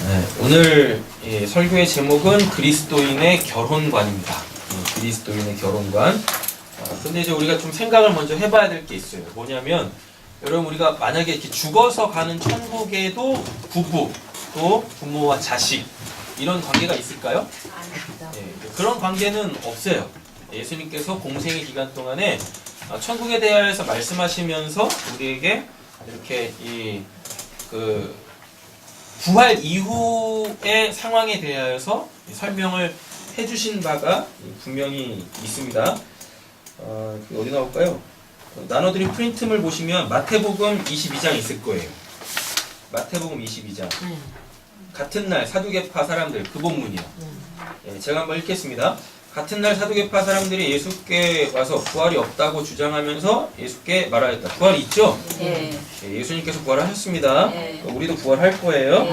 네, 오늘 설교의 제목은 그리스도인의 결혼관입니다. 그리스도인의 결혼관. 근데 이제 우리가 좀 생각을 먼저 해봐야 될 게 있어요. 뭐냐면 여러분 우리가 만약에 이렇게 죽어서 가는 천국에도 부부 또 부모와 자식 이런 관계가 있을까요? 네, 그런 관계는 없어요. 예수님께서 공생의 기간 동안에 천국에 대하여서 말씀하시면서 우리에게 이렇게 부활 이후의 상황에 대하여서 설명을 해주신 바가 분명히 있습니다. 어디 나올까요? 나눠드린 프린트물 보시면 마태복음 22장 있을 거예요. 마태복음 22장. 같은 날 사두개파 사람들, 그 본문이요. 제가 한번 읽겠습니다. 같은 날 사두개파 사람들이 예수께 와서 부활이 없다고 주장하면서 예수께 말하였다. 부활이 있죠? 네. 예수님께서 부활하셨습니다. 네. 우리도 부활할 거예요.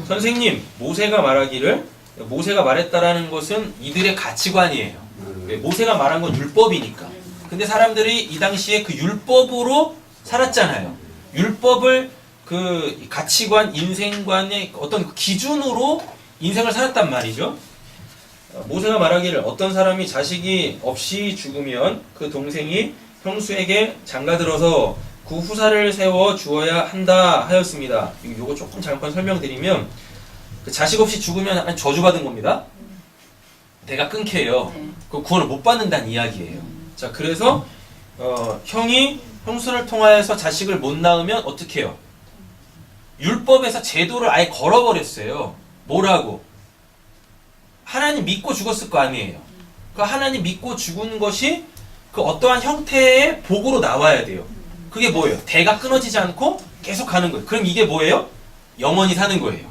선생님, 모세가 말했다라는 것은 이들의 가치관이에요. 모세가 말한 건 율법이니까. 근데 사람들이 이 당시에 그 율법으로 살았잖아요. 율법을 그 가치관, 인생관의 어떤 기준으로 인생을 살았단 말이죠. 모세가 말하기를 어떤 사람이 자식이 없이 죽으면 그 동생이 형수에게 장가들어서 그 후사를 세워 주어야 한다 하였습니다. 이거 조금 잠깐 설명드리면 그 자식 없이 죽으면 저주받은 겁니다. 대가 끊겨요. 그 구원을 못 받는다는 이야기예요. 자, 그래서 형이 형수를 통하여서 자식을 못 낳으면 어떻게 해요? 율법에서 제도를 아예 걸어버렸어요. 뭐라고? 하나님 믿고 죽었을 거 아니에요. 그 하나님 믿고 죽은 것이 그 어떠한 형태의 복으로 나와야 돼요. 그게 뭐예요? 대가 끊어지지 않고 계속 가는 거예요. 그럼 이게 뭐예요? 영원히 사는 거예요.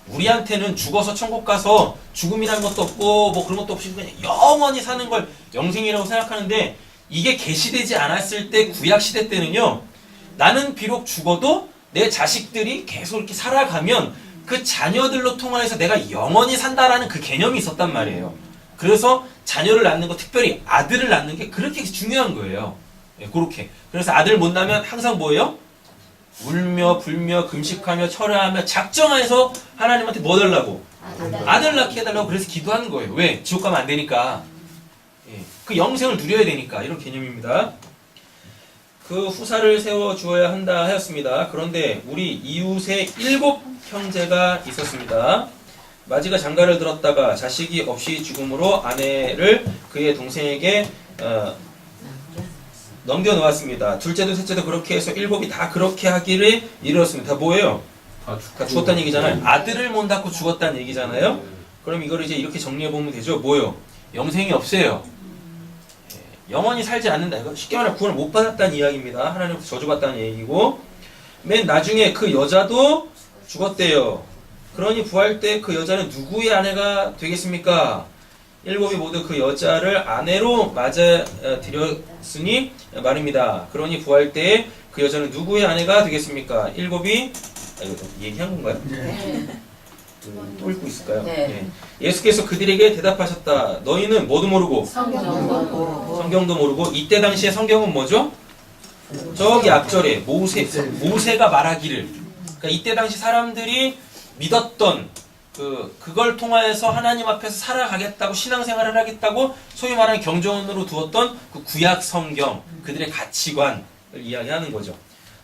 우리한테는 죽어서 천국 가서 죽음이라는 것도 없고 뭐 그런 것도 없이 그냥 영원히 사는 걸 영생이라고 생각하는데 이게 계시되지 않았을 때 구약 시대 때는요. 나는 비록 죽어도 내 자식들이 계속 이렇게 살아가면 그 자녀들로 통하여서 내가 영원히 산다라는 그 개념이 있었단 말이에요. 그래서 자녀를 낳는 거, 특별히 아들을 낳는 게 그렇게 중요한 거예요. 그렇게. 그래서 아들 못 낳으면 항상 뭐예요? 울며 불며 금식하며 철회하며 작정해서 하나님한테 뭐 달라고? 아들 낳게 해달라고 그래서 기도하는 거예요. 왜? 지옥 가면 안 되니까. 그 영생을 누려야 되니까. 이런 개념입니다. 그 후사를 세워 주어야 한다 하였습니다. 그런데 우리 이웃에 7 형제가 있었습니다. 마지가 장가를 들었다가 자식이 없이 죽음으로 아내를 그의 동생에게 넘겨놓았습니다. 둘째도 셋째도 그렇게 해서 7이 다 그렇게 하기를 이르렀습니다. 다 뭐예요? 다 죽었다는 얘기잖아요. 아들을 못 낳고 죽었다는 얘기잖아요. 그럼 이걸 이제 이렇게 정리해보면 되죠. 뭐예요? 영생이 없어요. 영원히 살지 않는다. 이거 쉽게 말하면 구원을 못 받았다는 이야기입니다. 하나님께서 저주받았다는 얘기고 맨 나중에 그 여자도 죽었대요. 그러니 부활 때 그 여자는 누구의 아내가 되겠습니까? 7이 모두 그 여자를 아내로 맞아들였으니 말입니다. 그러니 부활 때 그 여자는 누구의 아내가 되겠습니까? 7이 이거 얘기한 건가요? 네. 또 읽고 있을까요? 네. 예수께서 그들에게 대답하셨다. 너희는 뭐도 모르고 성경도 모르고 이때 당시에 성경은 뭐죠? 저기 앞절에 모세가 말하기를 그러니까 이때 당시 사람들이 믿었던 그걸 통하여서 하나님 앞에서 살아가겠다고 신앙생활을 하겠다고 소위 말하는 경전으로 두었던 그 구약 성경 그들의 가치관을 이야기하는 거죠.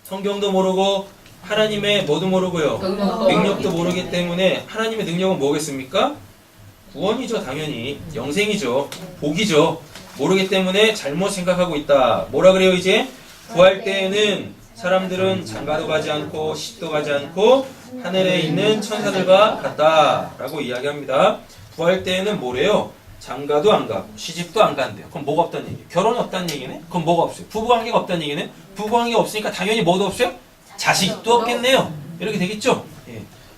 성경도 모르고 하나님의 뭐도 모르고요. 능력도 모르기 때문에 하나님의 능력은 뭐겠습니까? 구원이죠. 당연히. 영생이죠. 복이죠. 모르기 때문에 잘못 생각하고 있다. 뭐라 그래요 이제? 부활 때에는 사람들은 장가도 가지 않고 시집도 가지 않고 하늘에 있는 천사들과 같다 라고 이야기합니다. 부활 때에는 뭐래요? 장가도 안 가고 시집도 안 간대요. 그럼 뭐가 없다는 얘기예요? 결혼이 없다는 얘기네? 그럼 뭐가 없어요? 부부관계가 없다는 얘기네? 부부관계가 없으니까 당연히 뭐도 없어요? 자식도 없겠네요. 이렇게 되겠죠?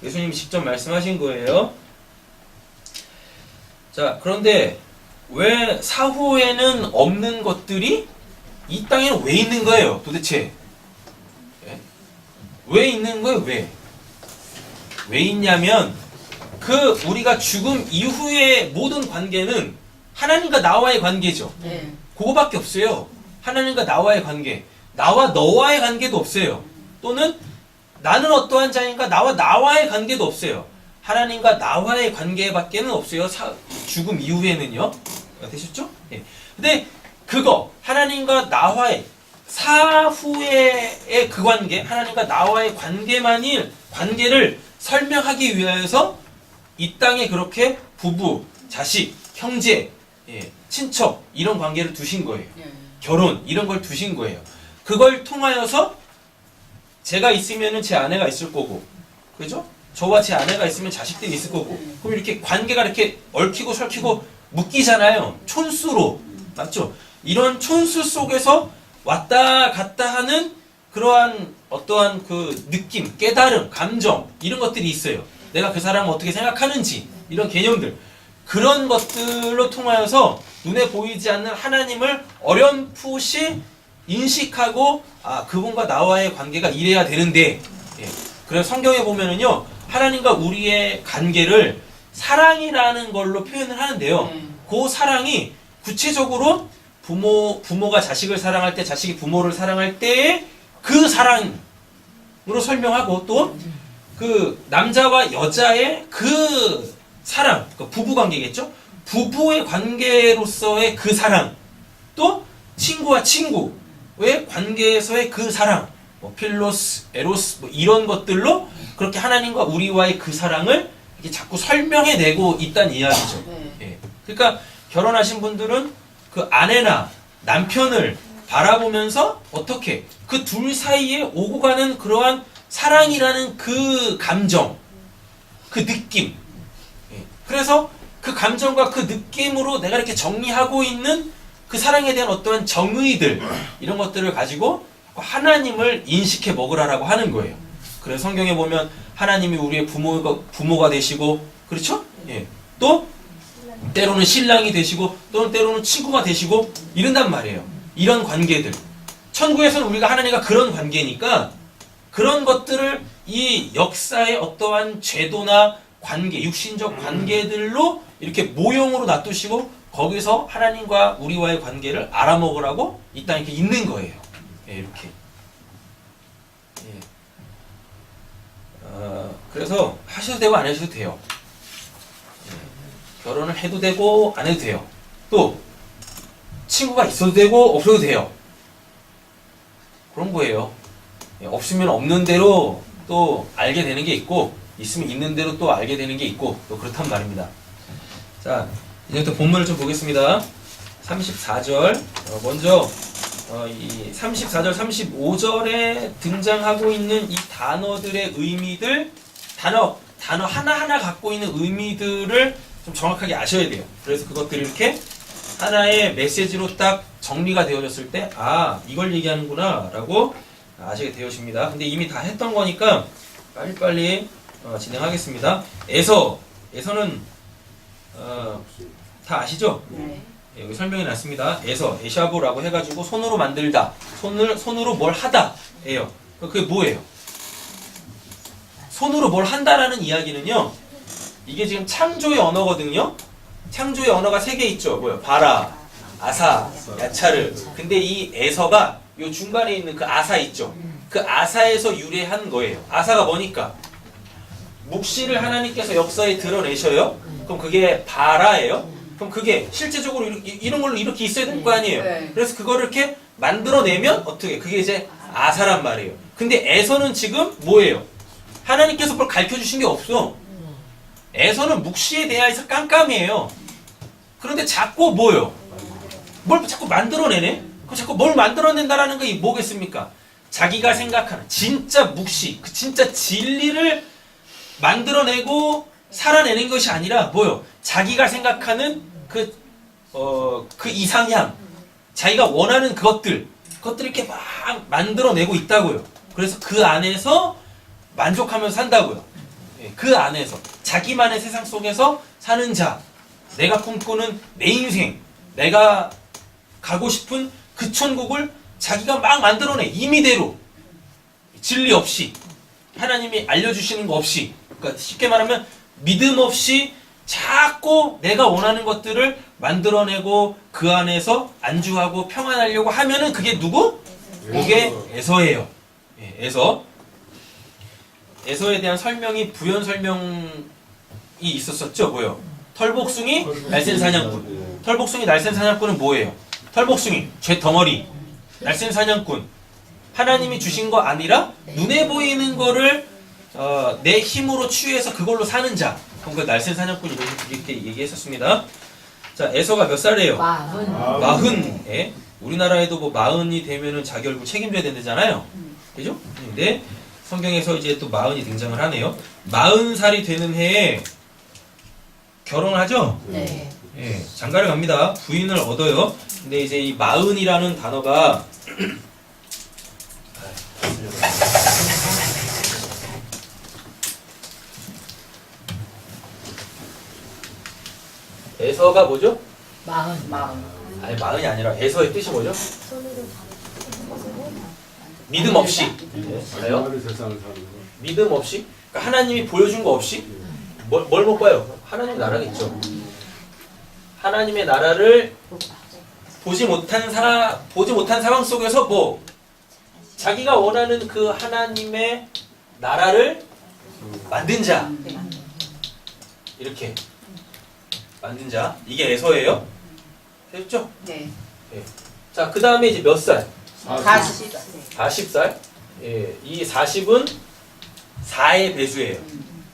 예수님이 직접 말씀하신 거예요. 자, 그런데 왜 사후에는 없는 것들이 이 땅에는 왜 있는 거예요? 도대체 왜 있는 거예요? 왜 있냐면 우리가 죽음 이후의 모든 관계는 하나님과 나와의 관계죠. 그거밖에 없어요. 하나님과 나와의 관계. 나와 너와의 관계도 없어요. 또는 나는 어떠한 자인가 나와의 관계도 없어요. 하나님과 나와의 관계밖에는 없어요. 죽음 이후에는요. 되셨죠? 예. 근데 그거 하나님과 나와의 사후의 그 관계, 하나님과 나와의 관계를 설명하기 위해서 이 땅에 그렇게 부부, 자식, 형제, 친척 이런 관계를 두신 거예요. 결혼 이런 걸 두신 거예요. 그걸 통하여서 제가 있으면은 제 아내가 있을 거고, 그죠? 저와 제 아내가 있으면 자식들이 있을 거고, 그럼 이렇게 관계가 이렇게 얽히고 설키고 묶이잖아요. 촌수로, 맞죠? 이런 촌수 속에서 왔다 갔다 하는 그러한 어떠한 그 느낌, 깨달음, 감정 이런 것들이 있어요. 내가 그 사람을 어떻게 생각하는지 이런 개념들, 그런 것들로 통하여서 눈에 보이지 않는 하나님을 어렴풋이 인식하고 그분과 나와의 관계가 이래야 되는데, 그래서 성경에 보면은요 하나님과 우리의 관계를 사랑이라는 걸로 표현을 하는데요. 그 사랑이 구체적으로 부모가 자식을 사랑할 때, 자식이 부모를 사랑할 때의 그 사랑으로 설명하고, 또 그 남자와 여자의 그 사랑, 그 부부 관계겠죠? 부부의 관계로서의 그 사랑, 또 친구와 친구의 관계에서의 그 사랑, 뭐 필로스, 에로스 뭐 이런 것들로 그렇게 하나님과 우리와의 그 사랑을 이렇게 자꾸 설명해내고 있다는 이야기죠. 예. 그러니까 결혼하신 분들은 그 아내나 남편을 바라보면서 어떻게 그 둘 사이에 오고 가는 그러한 사랑이라는 그 감정, 그 느낌, 그래서 그 감정과 그 느낌으로 내가 이렇게 정리하고 있는 그 사랑에 대한 어떠한 정의들, 이런 것들을 가지고 하나님을 인식해 먹으라라고 하는 거예요. 그래서 성경에 보면 하나님이 우리의 부모가 되시고, 그렇죠? 예. 또 때로는 신랑이 되시고, 또는 때로는 친구가 되시고 이런단 말이에요. 이런 관계들, 천국에서는 우리가 하나님과 그런 관계니까 그런 것들을 이 역사의 어떠한 제도나 관계, 육신적 관계들로 이렇게 모형으로 놔두시고 거기서 하나님과 우리와의 관계를 알아먹으라고 이 땅에 이렇게 있는 거예요. 이렇게. 그래서 하셔도 되고 안 하셔도 돼요. 결혼을 해도 되고 안 해도 돼요. 또 친구가 있어도 되고 없어도 돼요. 그런 거예요. 없으면 없는 대로 또 알게 되는 게 있고, 있으면 있는 대로 또 알게 되는 게 있고, 또 그렇단 말입니다. 자, 이제부터 본문을 좀 보겠습니다. 34절. 먼저 이 34절, 35절에 등장하고 있는 이 단어들의 의미들, 단어 하나하나 갖고 있는 의미들을 좀 정확하게 아셔야 돼요. 그래서 그것들이 이렇게 하나의 메시지로 딱 정리가 되어졌을 때, 이걸 얘기하는구나 라고 아시게 되어집니다. 근데 이미 다 했던 거니까 빨리빨리 진행하겠습니다. 에서는 다 아시죠? 네. 여기 설명해 놨습니다. 에샤브라고 해가지고 손으로 만들다, 손으로 뭘 하다 예요. 그게 뭐예요? 손으로 뭘 한다라는 이야기는요, 이게 지금 창조의 언어거든요. 창조의 언어가 3개 있죠. 뭐요? 바라, 아사, 야차르. 근데 이 에서가 요 중간에 있는 그 아사 있죠. 그 아사에서 유래한 거예요. 아사가 뭐니까? 묵시를 하나님께서 역사에 드러내셔요. 그럼 그게 바라예요. 그럼 그게 실제적으로 이런 걸로 이렇게 있어야 될 거 아니에요. 그래서 그거를 이렇게 만들어내면 어떻게? 그게 이제 아사란 말이에요. 근데 에서는 지금 뭐예요? 하나님께서 뭘 가르쳐 주신 게 없어. 에서는 묵시에 대해서 깜깜이에요. 그런데 자꾸 뭐예요? 뭘 자꾸 만들어내네? 그 자꾸 뭘 만들어낸다라는 게 뭐겠습니까? 자기가 생각하는 진짜 묵시, 그 진짜 진리를 만들어내고 살아내는 것이 아니라 뭐요? 자기가 생각하는 그 이상향, 자기가 원하는 그것들 이렇게 막 만들어내고 있다고요. 그래서 그 안에서 만족하면서 산다고요. 그 안에서 자기만의 세상 속에서 사는 자, 내가 꿈꾸는 내 인생, 내가 가고 싶은 그 천국을 자기가 막 만들어내. 임의대로, 진리 없이, 하나님이 알려주시는 거 없이, 그러니까 쉽게 말하면 믿음 없이 자꾸 내가 원하는 것들을 만들어내고 그 안에서 안주하고 평안하려고 하면은 그게 누구? 그게 에서예요. 에서. 에서에 대한 설명이 부연 설명이 있었었죠. 뭐요? 털복숭이 날쌘 사냥꾼. 털복숭이 날쌘 사냥꾼은 뭐예요? 털복숭이 죄 덩어리. 날쌘 사냥꾼. 하나님이 주신 거 아니라 눈에 보이는 거를 내 힘으로 취해서 그걸로 사는 자. 그럼 그 날쌘 사냥꾼이 이렇게 얘기했었습니다. 자, 에서가 몇 살이에요? 40에. 우리나라에도 뭐 40이 되면은 자기 얼굴 책임져야 된다잖아요. 그죠? 근데 성경에서 이제 또 40이 등장을 하네요. 40살이 되는 해에 결혼을 하죠? 네. 예, 장가를 갑니다. 부인을 얻어요. 근데 이제 이 40이라는 단어가 에서가 뭐죠? 40. 아니 40이 아니라 에서의 뜻이 뭐죠? 믿음 없이. 봐요? 세상을 사는 거. 믿음 없이? 그러니까 하나님이 보여준 거 없이? 뭘 못 봐요? 하나님 나라겠죠. 하나님의 나라를 보지 못한 상황 속에서 뭐 자기가 원하는 그 하나님의 나라를 만든 자. 이렇게 만든 자. 이게 에서예요. 됐죠? 네. 자, 그 다음에 이제 몇 살? 40. 40살. 예, 이 40은 4의 배수예요.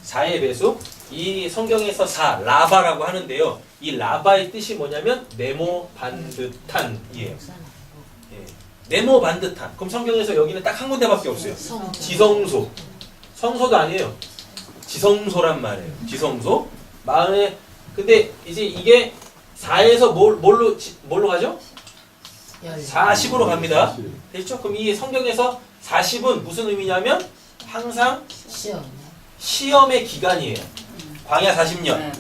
4의 배수. 이 성경에서 4, 라바라고 하는데요. 이 라바의 뜻이 뭐냐면 네모 반듯한이에요. 예. 네모 반듯한. 그럼 성경에서 여기는 딱 한 군데밖에 없어요. 지성소. 성소도 아니에요. 지성소란 말이에요. 지성소. 마음에 근데 이제 이게 4에서 뭘로 가죠? 40으로 갑니다. 됐죠? 그럼 이 성경에서 40은 무슨 의미냐면 항상 시험의 기간이에요. 광야 40년.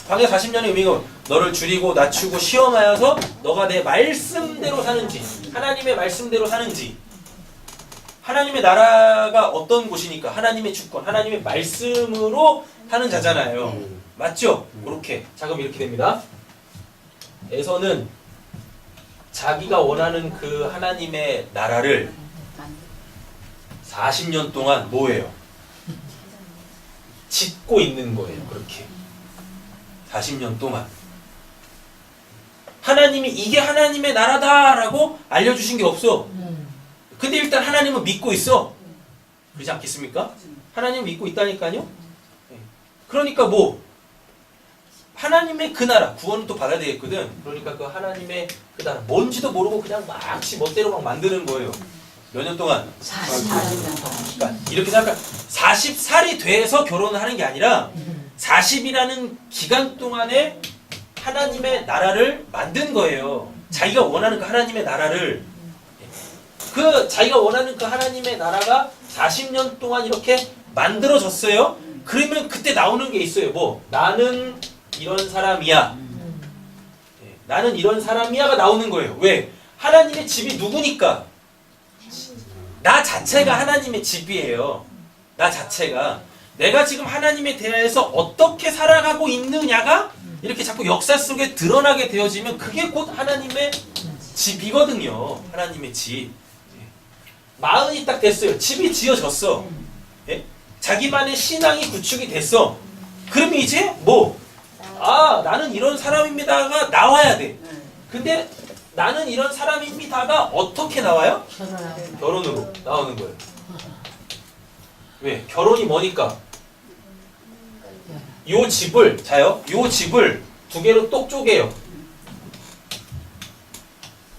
광야 40년의 의미가 너를 줄이고 낮추고 시험하여서 너가 내 말씀대로 사는지 하나님의 말씀대로 사는지 하나님의 나라가 어떤 곳이니까 하나님의 주권, 하나님의 말씀으로 사는 자잖아요. 맞죠? 그렇게. 자, 그럼 이렇게 됩니다. 에서는 자기가 원하는 그 하나님의 나라를 40년 동안 뭐예요? 짓고 있는 거예요. 그렇게 40년 동안 하나님이 이게 하나님의 나라다라고 알려주신 게 없어. 근데 일단 하나님은 믿고 있어. 그렇지 않겠습니까? 하나님은 믿고 있다니까요. 그러니까 뭐 하나님의 그 나라 구원은 또 받아야 되겠거든. 그러니까 그 하나님의 그 나라 뭔지도 모르고 그냥 막 지 멋대로 막 만드는 거예요. 몇 년 동안? 40년 동안. 그러니까 이렇게 생각하면 40살이 돼서 결혼을 하는 게 아니라 40이라는 기간 동안에 하나님의 나라를 만든 거예요. 자기가 원하는 그 하나님의 나라를 그 자기가 원하는 그 하나님의 나라가 40년 동안 이렇게 만들어졌어요. 그러면 그때 나오는 게 있어요. 뭐 나는 이런 사람이야. 나는 이런 사람이야가 나오는 거예요. 왜? 하나님의 집이 누구니까? 나 자체가 하나님의 집이에요. 나 자체가. 내가 지금 하나님에 대해서 어떻게 살아가고 있느냐가 이렇게 자꾸 역사 속에 드러나게 되어지면 그게 곧 하나님의 집이거든요. 하나님의 집. 마흔이 딱 됐어요. 집이 지어졌어. 예? 자기만의 신앙이 구축이 됐어. 그러면 이제 뭐? 아, 나는 이런 사람입니다가 나와야 돼. 근데 나는 이런 사람입니다가 어떻게 나와요? 결혼으로 나오는 거예요. 왜? 결혼이 뭐니까? 요 집을, 자요, 요 집을 두 개로 똑 쪼개요.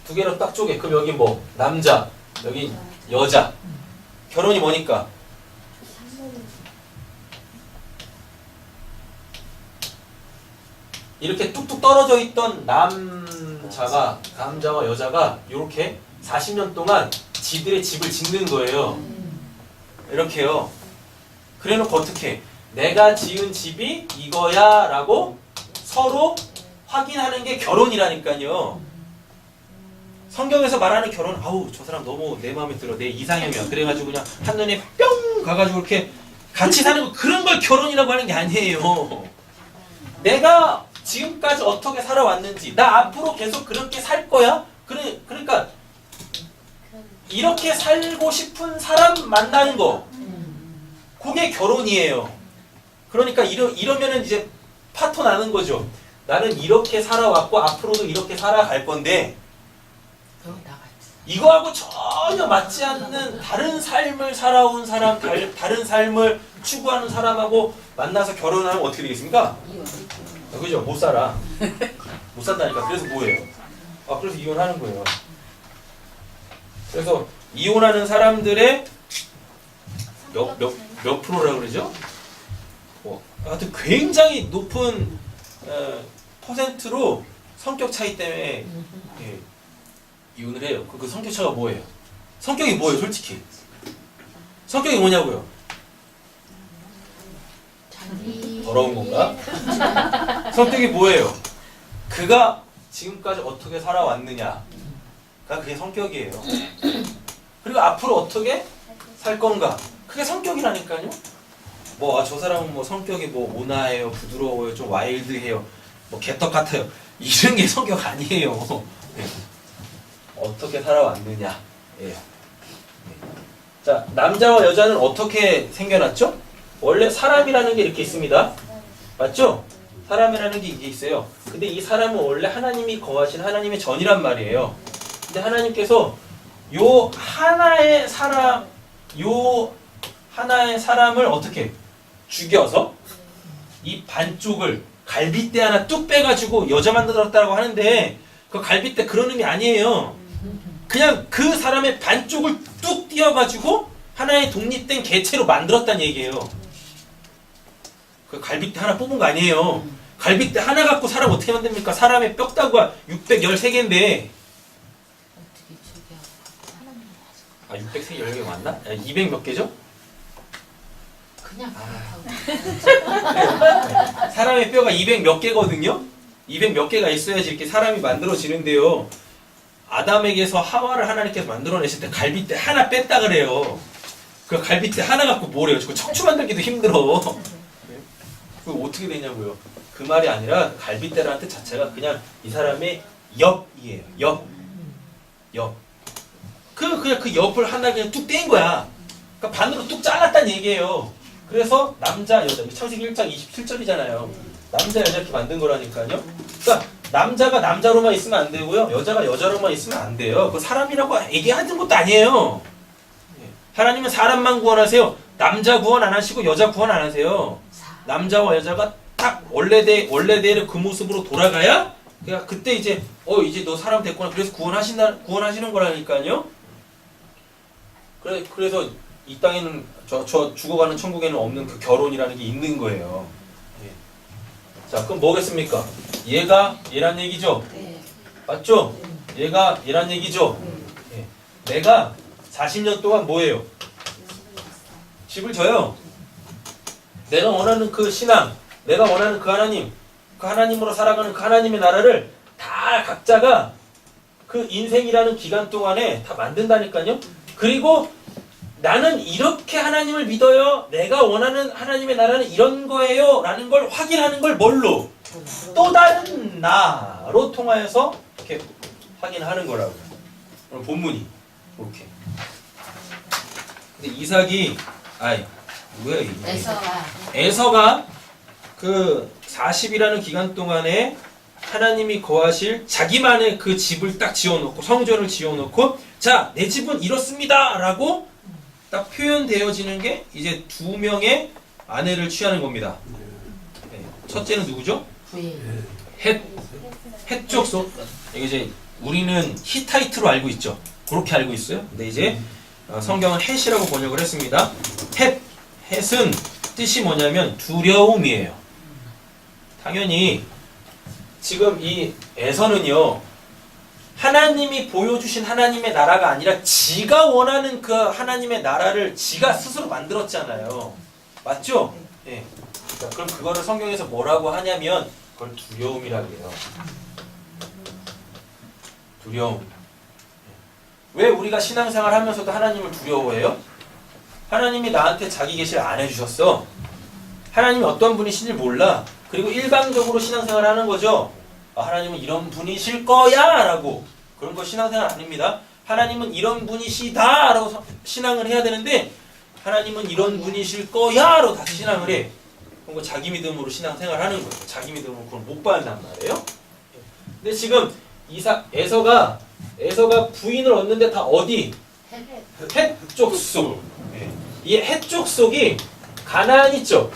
두 개로 딱 쪼개. 그럼 여기 뭐? 남자, 여기 여자. 결혼이 뭐니까? 이렇게 뚝뚝 떨어져 있던 남자와 여자가 이렇게 40년 동안 지들의 집을 짓는 거예요. 이렇게요. 그래놓고 어떻게? 내가 지은 집이 이거야 라고 서로 확인하는 게 결혼이라니까요. 성경에서 말하는 결혼, 아우 저 사람 너무 내 마음에 들어, 내 이상형이야. 그래가지고 그냥 한눈에 뿅 가가지고 이렇게 같이 사는 거, 그런 걸 결혼이라고 하는 게 아니에요. 내가 지금까지 어떻게 살아왔는지, 나 앞으로 계속 그렇게 살 거야? 그러니까 이렇게 살고 싶은 사람 만나는 거. 그게 결혼이에요. 그러니까 이러면은 이제 파토 나는 거죠. 나는 이렇게 살아왔고 앞으로도 이렇게 살아갈 건데 너 나갔지. 이거하고 전혀 맞지 않는 다른 삶을 살아온 사람, 다른 삶을 추구하는 사람하고 만나서 결혼을 하면 어떻게 되겠습니까? 그죠? 못 살아. 못 산다니까. 그래서 뭐예요? 그래서 이혼하는 거예요. 그래서 이혼하는 사람들의 몇 프로라고 그러죠? 하여튼 굉장히 높은 퍼센트로 성격 차이 때문에 예, 이혼을 해요. 그 성격 차이가 뭐예요? 성격이 뭐예요, 솔직히? 성격이 뭐냐고요? 더러운 건가? 성격이 뭐예요? 그가 지금까지 어떻게 살아왔느냐가 그게 성격이에요. 그리고 앞으로 어떻게 살 건가? 그게 성격이라니까요. 저 사람은 뭐 성격이 뭐 온화해요, 부드러워요, 좀 와일드해요, 뭐 개떡 같아요. 이런 게 성격 아니에요. 예. 어떻게 살아왔느냐. 예. 자, 남자와 여자는 어떻게 생겨났죠? 원래 사람이라는 게 이렇게 있습니다. 맞죠? 사람이라는 게 이게 있어요. 근데 이 사람은 원래 하나님이 거하신 하나님의 전이란 말이에요. 근데 하나님께서 요 하나의 사람을 어떻게 죽여서 이 반쪽을 갈빗대 하나 뚝 빼가지고 여자 만들었다고 하는데 그 갈빗대 그런 의미 아니에요. 그냥 그 사람의 반쪽을 뚝 띄어가지고 하나의 독립된 개체로 만들었다는 얘기예요. 그 갈빗대 하나 뽑은 거 아니에요. 갈빗대 하나 갖고 사람 어떻게 만듭니까? 사람의 뼈다구가 613개인데 613개 맞나? 200 몇 개죠? 그냥 사람의 뼈가 200 몇 개거든요? 200 몇 개가 있어야지 이렇게 사람이 만들어지는데요. 아담에게서 하와를 하나님께서 만들어내실 때 갈빗대 하나 뺐다 그래요. 그 갈빗대 하나 갖고 뭐래요? 그 척추 만들기도 힘들어. 그 어떻게 되냐고요? 그 말이 아니라 갈빗대라는 뜻 자체가 그냥 이 사람의 옆이에요. 옆. 그냥 그 옆을 하나 그냥 뚝 뗀 거야. 그러니까 반으로 뚝 잘랐다는 얘기예요. 그래서 남자, 여자, 창세기 1장 27절이잖아요. 남자, 여자 이렇게 만든 거라니까요. 그러니까 남자가 남자로만 있으면 안 되고요. 여자가 여자로만 있으면 안 돼요. 그 사람이라고 얘기하는 것도 아니에요. 하나님은 사람만 구원하세요. 남자 구원 안 하시고 여자 구원 안 하세요. 남자와 여자가 딱 원래대로 그 모습으로 돌아가야 그러니까 그때 이제 이제 너 사람 됐구나. 그래서 구원하시는 거라니까요. 그래서 이 땅에는 저 죽어가는 천국에는 없는 그 결혼이라는 게 있는 거예요. 예. 자, 그럼 뭐겠습니까? 얘가 얘란 얘기죠. 네. 맞죠? 얘가 얘란 얘기죠. 예. 내가 40년 동안 뭐예요? 집을 져요. 내가 원하는 그 신앙, 내가 원하는 그 하나님, 그 하나님으로 살아가는 그 하나님의 나라를 다 각자가 그 인생이라는 기간 동안에 다 만든다니까요. 그리고 나는 이렇게 하나님을 믿어요. 내가 원하는 하나님의 나라는 이런 거예요. 라는 걸 확인하는 걸 뭘로? 또 다른 나로 통하여서 이렇게 확인하는 거라고요. 오늘 본문이 이렇게. 근데 이삭이 뭐야 이게? 에서가 그 40이라는 기간 동안에 하나님이 거하실 자기만의 그 집을 딱 지어놓고 성전을 지어놓고 자, 내 집은 이렇습니다 라고 딱 표현되어지는 게 이제 2명의 아내를 취하는 겁니다. 네. 첫째는 누구죠? 헷쪽 이제 우리는 히타이트로 알고 있죠. 그렇게 알고 있어요. 근데 이제 성경은 헷이라고 번역을 했습니다. 헷은 뜻이 뭐냐면 두려움이에요. 당연히 지금 이 에서는요. 하나님이 보여주신 하나님의 나라가 아니라 지가 원하는 그 하나님의 나라를 지가 스스로 만들었잖아요. 맞죠? 예. 자, 그럼 그거를 성경에서 뭐라고 하냐면 그걸 두려움이라고 해요. 두려움. 왜 우리가 신앙생활 하면서도 하나님을 두려워해요? 하나님이 나한테 자기 계시를 안 해주셨어. 하나님이 어떤 분이신지 몰라. 그리고 일방적으로 신앙생활을 하는 거죠. 하나님은 이런 분이실 거야 라고. 그런 거 신앙생활 아닙니다. 하나님은 이런 분이시다 라고 신앙을 해야 되는데 하나님은 이런 분이실 거야로 다 신앙을 해. 그럼 그 자기 믿음으로 신앙생활하는 거예요. 자기 믿음으로 그걸 못 받는단 말이에요. 근데 지금 에서가 부인을 얻는데 다 어디? 헷 족속. 이 헷 족속이 가나안 있죠.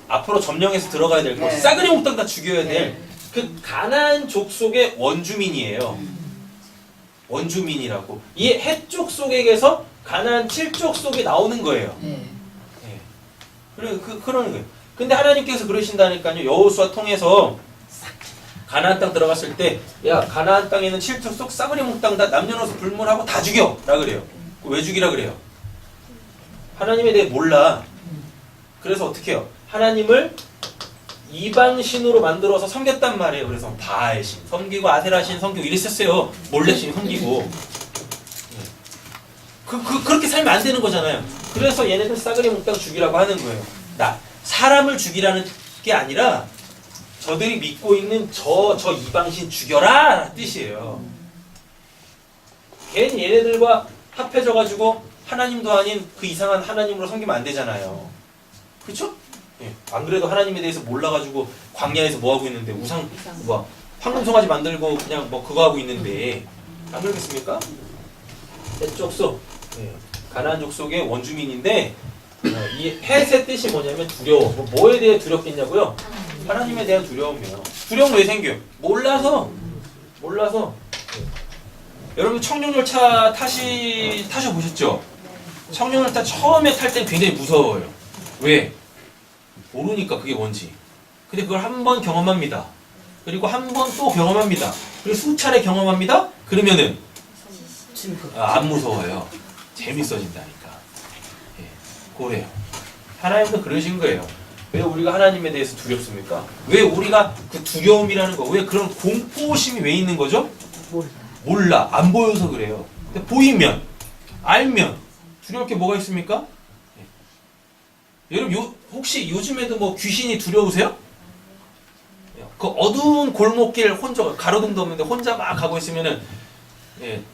앞으로 점령해서 들어가야 될 거. 네. 싸그리 몽땅 다 죽여야 될 그 가나안 족속의 원주민이에요. 원주민이라고. 이 헷 족속에게서 가나안 7족속이 나오는 거예요. 그러는 거예요. 근데 하나님께서 그러신다니까요. 여호수아 통해서 가나안 땅 들어갔을 때, 야 가나안 땅에는 7족속 싸그리 몽땅 다 남녀노소 불문하고 다 죽여! 라 그래요. 왜 죽이라 그래요? 하나님에 대해 몰라. 그래서 어떻게 해요? 하나님을 이방신으로 만들어서 섬겼단 말이에요. 그래서 바알신 섬기고 아세라신 섬기고 이랬었어요. 몰래신 섬기고. 그렇게 살면 안 되는 거잖아요. 그래서 얘네들 싸그리 몽땅 죽이라고 하는 거예요. 사람을 죽이라는 게 아니라 저들이 믿고 있는 저 이방신 죽여라 라는 뜻이에요. 괜히 얘네들과 합해져가지고 하나님도 아닌 그 이상한 하나님으로 섬기면 안 되잖아요. 그렇죠? 안 그래도 하나님에 대해서 몰라가지고 광야에서 뭐 하고 있는데 황금송아지 만들고 그냥 뭐 그거 하고 있는데 안 그러겠습니까? 헷 족속, 가나안 족속의 원주민인데 이 헷의 뜻이 뭐냐면 두려워. 뭐에 대해 두렵겠냐고요? 하나님에 대한 두려움이에요. 두려움 왜 생겨요? 몰라서. 여러분 청룡열차 타셔보셨죠? 청룡열차 처음에 탈 땐 굉장히 무서워요. 왜? 모르니까 그게 뭔지. 근데 그걸 한 번 경험합니다. 그리고 한 번 또 경험합니다. 그리고 수차례 경험합니다. 그러면은 안 무서워요. 재밌어진다니까. 그래요. 하나님도 그러신 거예요. 왜 우리가 하나님에 대해서 두렵습니까? 왜 우리가 그 두려움이라는 거, 왜 그런 공포심이 왜 있는 거죠? 몰라. 안 보여서 그래요. 근데 보이면, 알면 두려울 게 뭐가 있습니까? 여러분 혹시 요즘에도 뭐 귀신이 두려우세요? 그 어두운 골목길 혼자 가로등도 없는데 혼자 막 가고 있으면은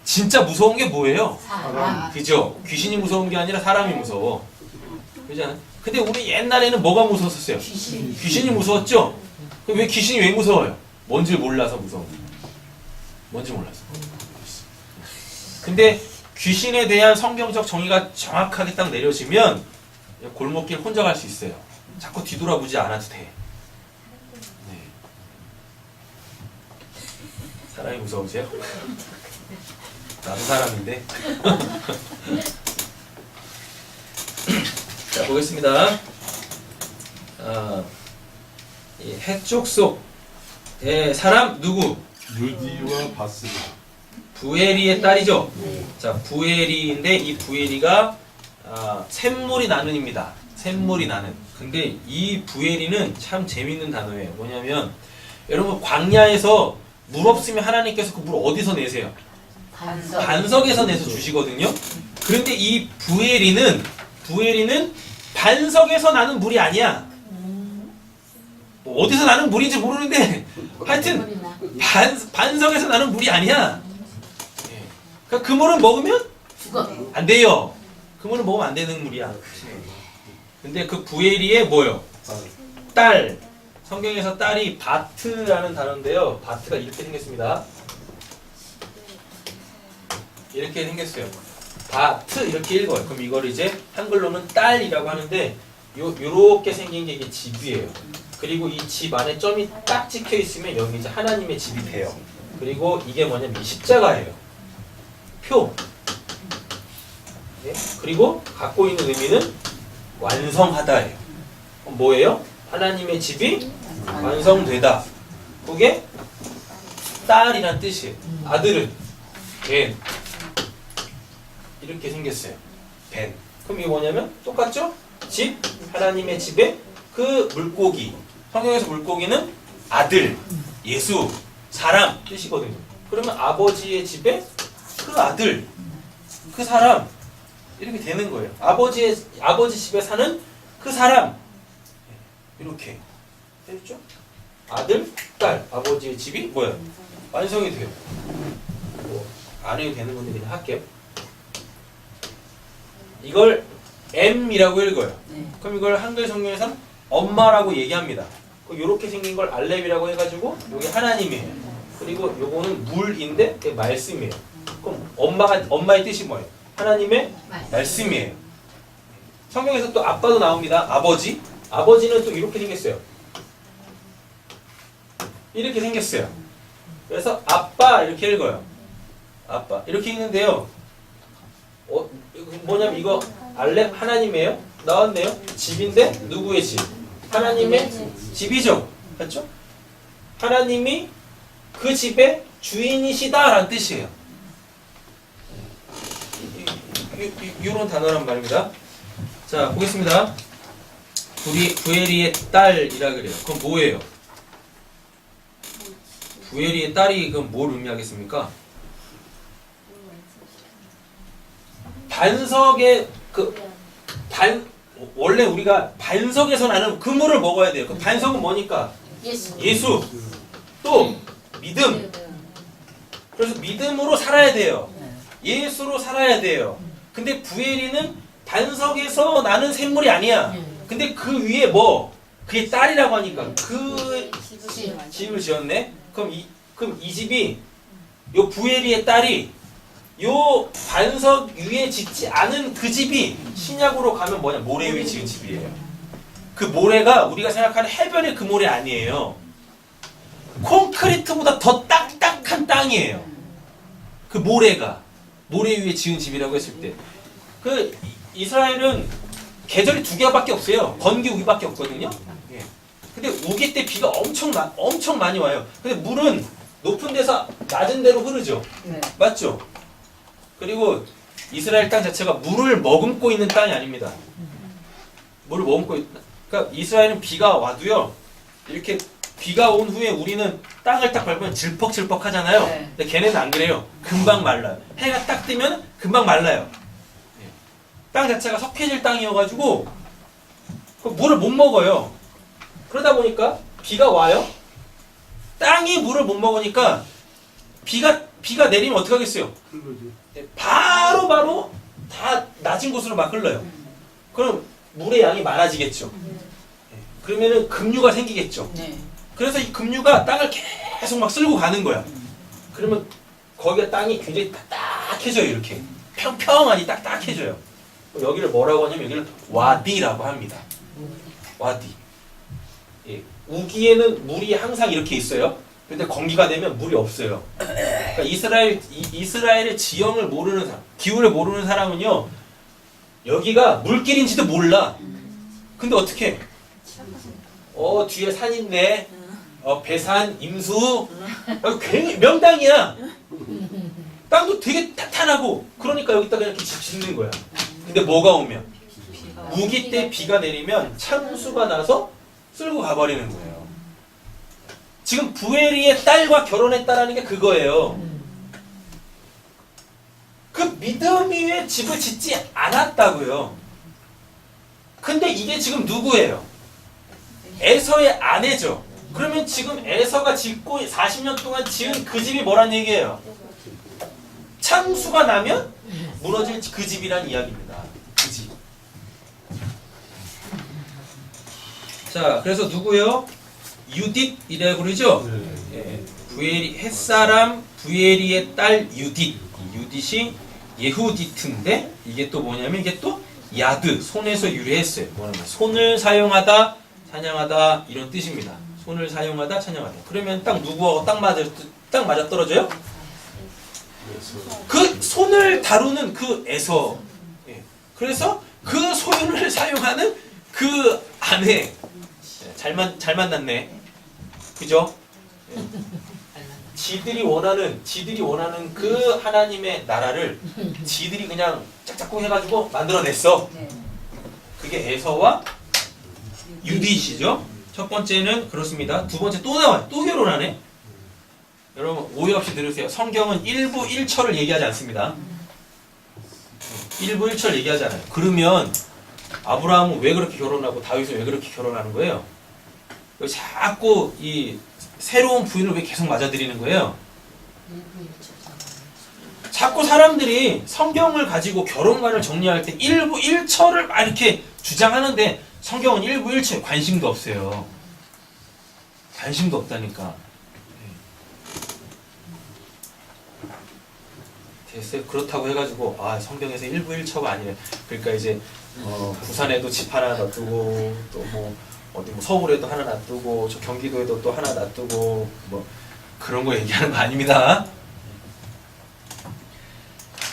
진짜 무서운 게 뭐예요? 사람. 그죠? 귀신이 무서운 게 아니라 사람이 무서워. 그잖아. 근데 우리 옛날에는 뭐가 무서웠었어요? 귀신이 무서웠죠? 왜 귀신이 왜 무서워요? 뭔지 몰라서 무서워. 뭔지 몰라서. 근데 귀신에 대한 성경적 정의가 정확하게 딱 내려지면 골목길 혼자 갈 수 있어요. 자꾸 뒤돌아보지 않아도 돼. 사람이 무서우세요? 나도 사람인데. 자, 보겠습니다. 이 헷족속의 사람 누구? 루디와 바스가. 부에리의 딸이죠. 자, 부에리인데 이 부에리가 샘물이 나는입니다. 샘물이 나는. 근데 이 부에리는 참 재밌는 단어예요. 뭐냐면 여러분 광야에서 물 없으면 하나님께서 그 물 어디서 내세요? 반석에서 내서 주시거든요. 그런데 이 부에리는 반석에서 나는 물이 아니야. 뭐 어디서 나는 물인지 모르는데 하여튼 반석에서 나는 물이 아니야. 그러니까 그 물은 먹으면 안 돼요. 그 물은 먹으면 안 되는 물이야. 근데 그 부에리의 뭐요? 딸. 성경에서 딸이 바트라는 단어인데요. 바트가 이렇게 생겼습니다. 이렇게 생겼어요. 바트 이렇게 읽어요. 그럼 이걸 이제 한글로는 딸이라고 하는데 요렇게 생긴 게 이게 집이에요. 그리고 이 집 안에 점이 딱 찍혀 있으면 여기 이제 하나님의 집이 돼요. 그리고 이게 뭐냐면 십자가예요. 표. 네? 그리고 갖고 있는 의미는 완성하다예요. 그럼 뭐예요? 하나님의 집이 완성되다. 그게 딸이란 뜻이에요. 아들은 벤. 이렇게 생겼어요. 벤. 그럼 이게 뭐냐면 똑같죠? 집, 하나님의 집에 그 물고기. 성경에서 물고기는 아들, 예수, 사람 뜻이거든요. 그러면 아버지의 집에 그 아들, 그 사람 이렇게 되는 거예요. 아버지 집에 사는 그 사람 이렇게 됐죠? 아들, 딸, 아버지의 집이 뭐야? 완성이 돼요. 뭐 안 해도 되는 건데 그냥 할게요. 이걸 M이라고 읽어요. 네. 그럼 이걸 한글 성경에서는 엄마라고 얘기합니다. 이렇게 생긴 걸 알렙이라고 해가지고 이게 하나님이에요. 그리고 요거는 물인데 이게 말씀이에요. 그럼 엄마의 뜻이 뭐예요? 하나님의 말씀이에요. 성경에서 또 아빠도 나옵니다. 아버지. 아버지는 또 이렇게 생겼어요. 이렇게 생겼어요. 그래서 아빠 이렇게 읽어요. 아빠 이렇게 읽는데요. 뭐냐면 이거 알렙 하나님이에요. 나왔네요. 집인데 누구의 집? 하나님의 집이죠. 맞죠? 하나님이 그 집의 주인이시다라는 뜻이에요. 이런 단어란 말입니다. 자, 보겠습니다. 부에리의 딸이라 그래요. 그럼 뭐예요? 부에리의 딸이 그럼 뭘 의미하겠습니까? 반석의 원래 우리가 반석에서 나는 그물을 먹어야 돼요. 그 반석은 뭐니까? 예수. 또 믿음. 그래서 믿음으로 살아야 돼요. 예수로 살아야 돼요. 근데 부에리는 반석에서 나는 샘물이 아니야. 근데 그 위에 뭐? 그의 딸이라고 하니까 그 집을 지었네. 그럼 이 집이 요 부에리의 딸이 요 반석 위에 짓지 않은 그 집이 신약으로 가면 뭐냐? 모래 위에 지은 집이에요. 그 모래가 우리가 생각하는 해변의 그 모래 아니에요. 콘크리트보다 더 딱딱한 땅이에요. 그 모래가 모래 위에 지은 집이라고 했을 때 그 이스라엘은 계절이 두 개밖에 없어요. 건기 우기밖에 없거든요. 예. 근데 우기 때 비가 엄청 많이 와요. 근데 물은 높은 데서 낮은 데로 흐르죠. 네. 맞죠? 그리고 이스라엘 땅 자체가 물을 머금고 있는 땅이 아닙니다. 물을 머금고 그러니까 이스라엘은 비가 와도요. 이렇게 비가 온 후에 우리는 땅을 딱 밟으면 질퍽질퍽 하잖아요. 네. 근데 걔네는 안 그래요. 금방 말라요. 해가 딱 뜨면 금방 말라요. 땅 자체가 석회질 땅이어가지고 물을 못 먹어요. 그러다 보니까 비가 와요. 땅이 물을 못 먹으니까 비가 내리면 어떻게 하겠어요? 바로 다 낮은 곳으로 막 흘러요. 그럼 물의 양이 많아지겠죠. 그러면은 급류가 생기겠죠. 네. 그래서 이 급류가 땅을 계속 막 쓸고 가는 거야. 그러면 거기가 땅이 굉장히 딱딱해져요. 이렇게 평평하니 딱딱해져요. 여기를 뭐라고 하냐면 여기를 와디라고 합니다. 와디. 예. 우기에는 물이 항상 이렇게 있어요. 근데 건기가 되면 물이 없어요. 그러니까 이스라엘의 지형을 모르는 사람, 기후를 모르는 사람은요, 여기가 물길인지도 몰라. 근데 어떻게? 뒤에 산 있네. 배산, 임수. 굉장히 명당이야. 땅도 되게 탄탄하고. 그러니까 여기다가 이렇게 집 짓는 거야. 근데 뭐가 오면? 우기 때 비가 내리면 창수가 나서 쓸고 가버리는 거예요. 지금 부에리의 딸과 결혼했다라는 게 그거예요. 그 믿음 위에 집을 짓지 않았다고요. 근데 이게 지금 누구예요? 에서의 아내죠. 그러면 지금 에서가 짓고 40년 동안 지은 그 집이 뭐란 얘기예요? 창수가 나면 무너질 그 집이란 이야기입니다. 그 집. 자, 그래서 누구요? 유딧이라고 그러죠? 예, 햇사람 부에리의 딸 유딧. 유딧이 예후디트인데 이게 또 뭐냐면 이게 또 야드, 손에서 유래했어요. 뭐냐면 손을 사용하다, 찬양하다 이런 뜻입니다. 손을 사용하다, 찬양하다. 그러면 딱 누구하고 딱 맞아 떨어져요? 그 손을 다루는 그 에서. 예. 그래서 그 손을 사용하는 그 아내. 잘 만났네. 그죠? 예. 지들이 원하는 그 하나님의 나라를 지들이 그냥 짝짝꿍 해가지고 만들어냈어. 그게 에서와 유딧이죠. 첫 번째는 그렇습니다. 두 번째 또 나와요. 또 결혼하네. 여러분 오해 없이 들으세요. 성경은 1부 1처를 얘기하지 않습니다. 1부 1처를 얘기하지 않아요. 그러면 아브라함은 왜 그렇게 결혼하고 다윗은 왜 그렇게 결혼하는 거예요? 자꾸 이 새로운 부인을 왜 계속 맞아들이는 거예요? 자꾸 사람들이 성경을 가지고 결혼관을 정리할 때 일부 일처를 막 이렇게 주장하는데 성경은 일부 일처에 관심도 없어요. 관심도 없다니까. 됐어요. 그렇다고 해가지고 성경에서 일부 일처가 아니래. 그러니까 이제 부산에도 집 하나 놔두고 또 뭐 어디 뭐 서울에도 하나 놔두고 저 경기도에도 또 하나 놔두고 뭐 그런 거 얘기하는 거 아닙니다.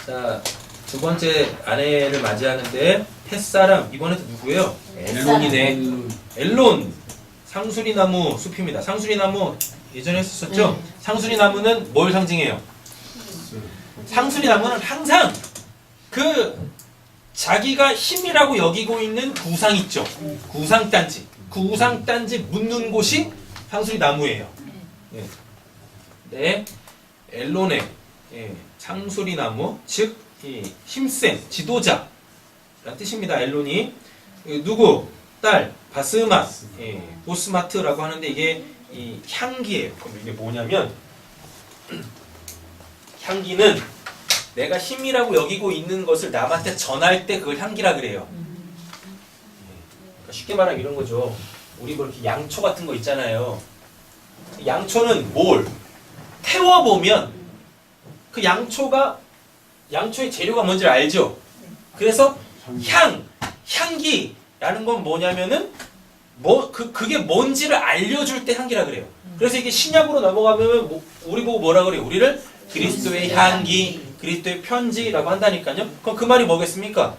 자, 두 번째 아내를 맞이하는데 햇사람 이번에도 누구예요? 엘론이네. 엘론 상수리나무 숲입니다. 상수리나무 예전에 했었죠? 상수리나무는 뭘 상징해요? 상수리나무는 항상 그 자기가 힘이라고 여기고 있는 구상 있죠? 구상단지. 구상단지 묻는 곳이 상수리나무예요. 네, 엘론의 상수리나무, 즉 힘센 지도자라는 뜻입니다. 엘론이 누구? 딸 바스맛, 보스마트라고 하는데 이게 이 향기예요. 그럼 이게 뭐냐면 향기는 내가 힘이라고 여기고 있는 것을 남한테 전할 때 그걸 향기라 그래요. 그러니까 쉽게 말하면 이런 거죠. 우리 뭐 이렇게 양초 같은 거 있잖아요. 양초는 뭘 태워보면 그 양초의 재료가 뭔지를 알죠? 그래서 향기라는 건 뭐냐면은 그게 뭔지를 알려줄 때 향기라 그래요. 그래서 이게 신약으로 넘어가면 우리 보고 뭐라 그래요? 우리를 그리스도의 향기, 그리스도의 편지라고 한다니까요. 그럼 그 말이 뭐겠습니까?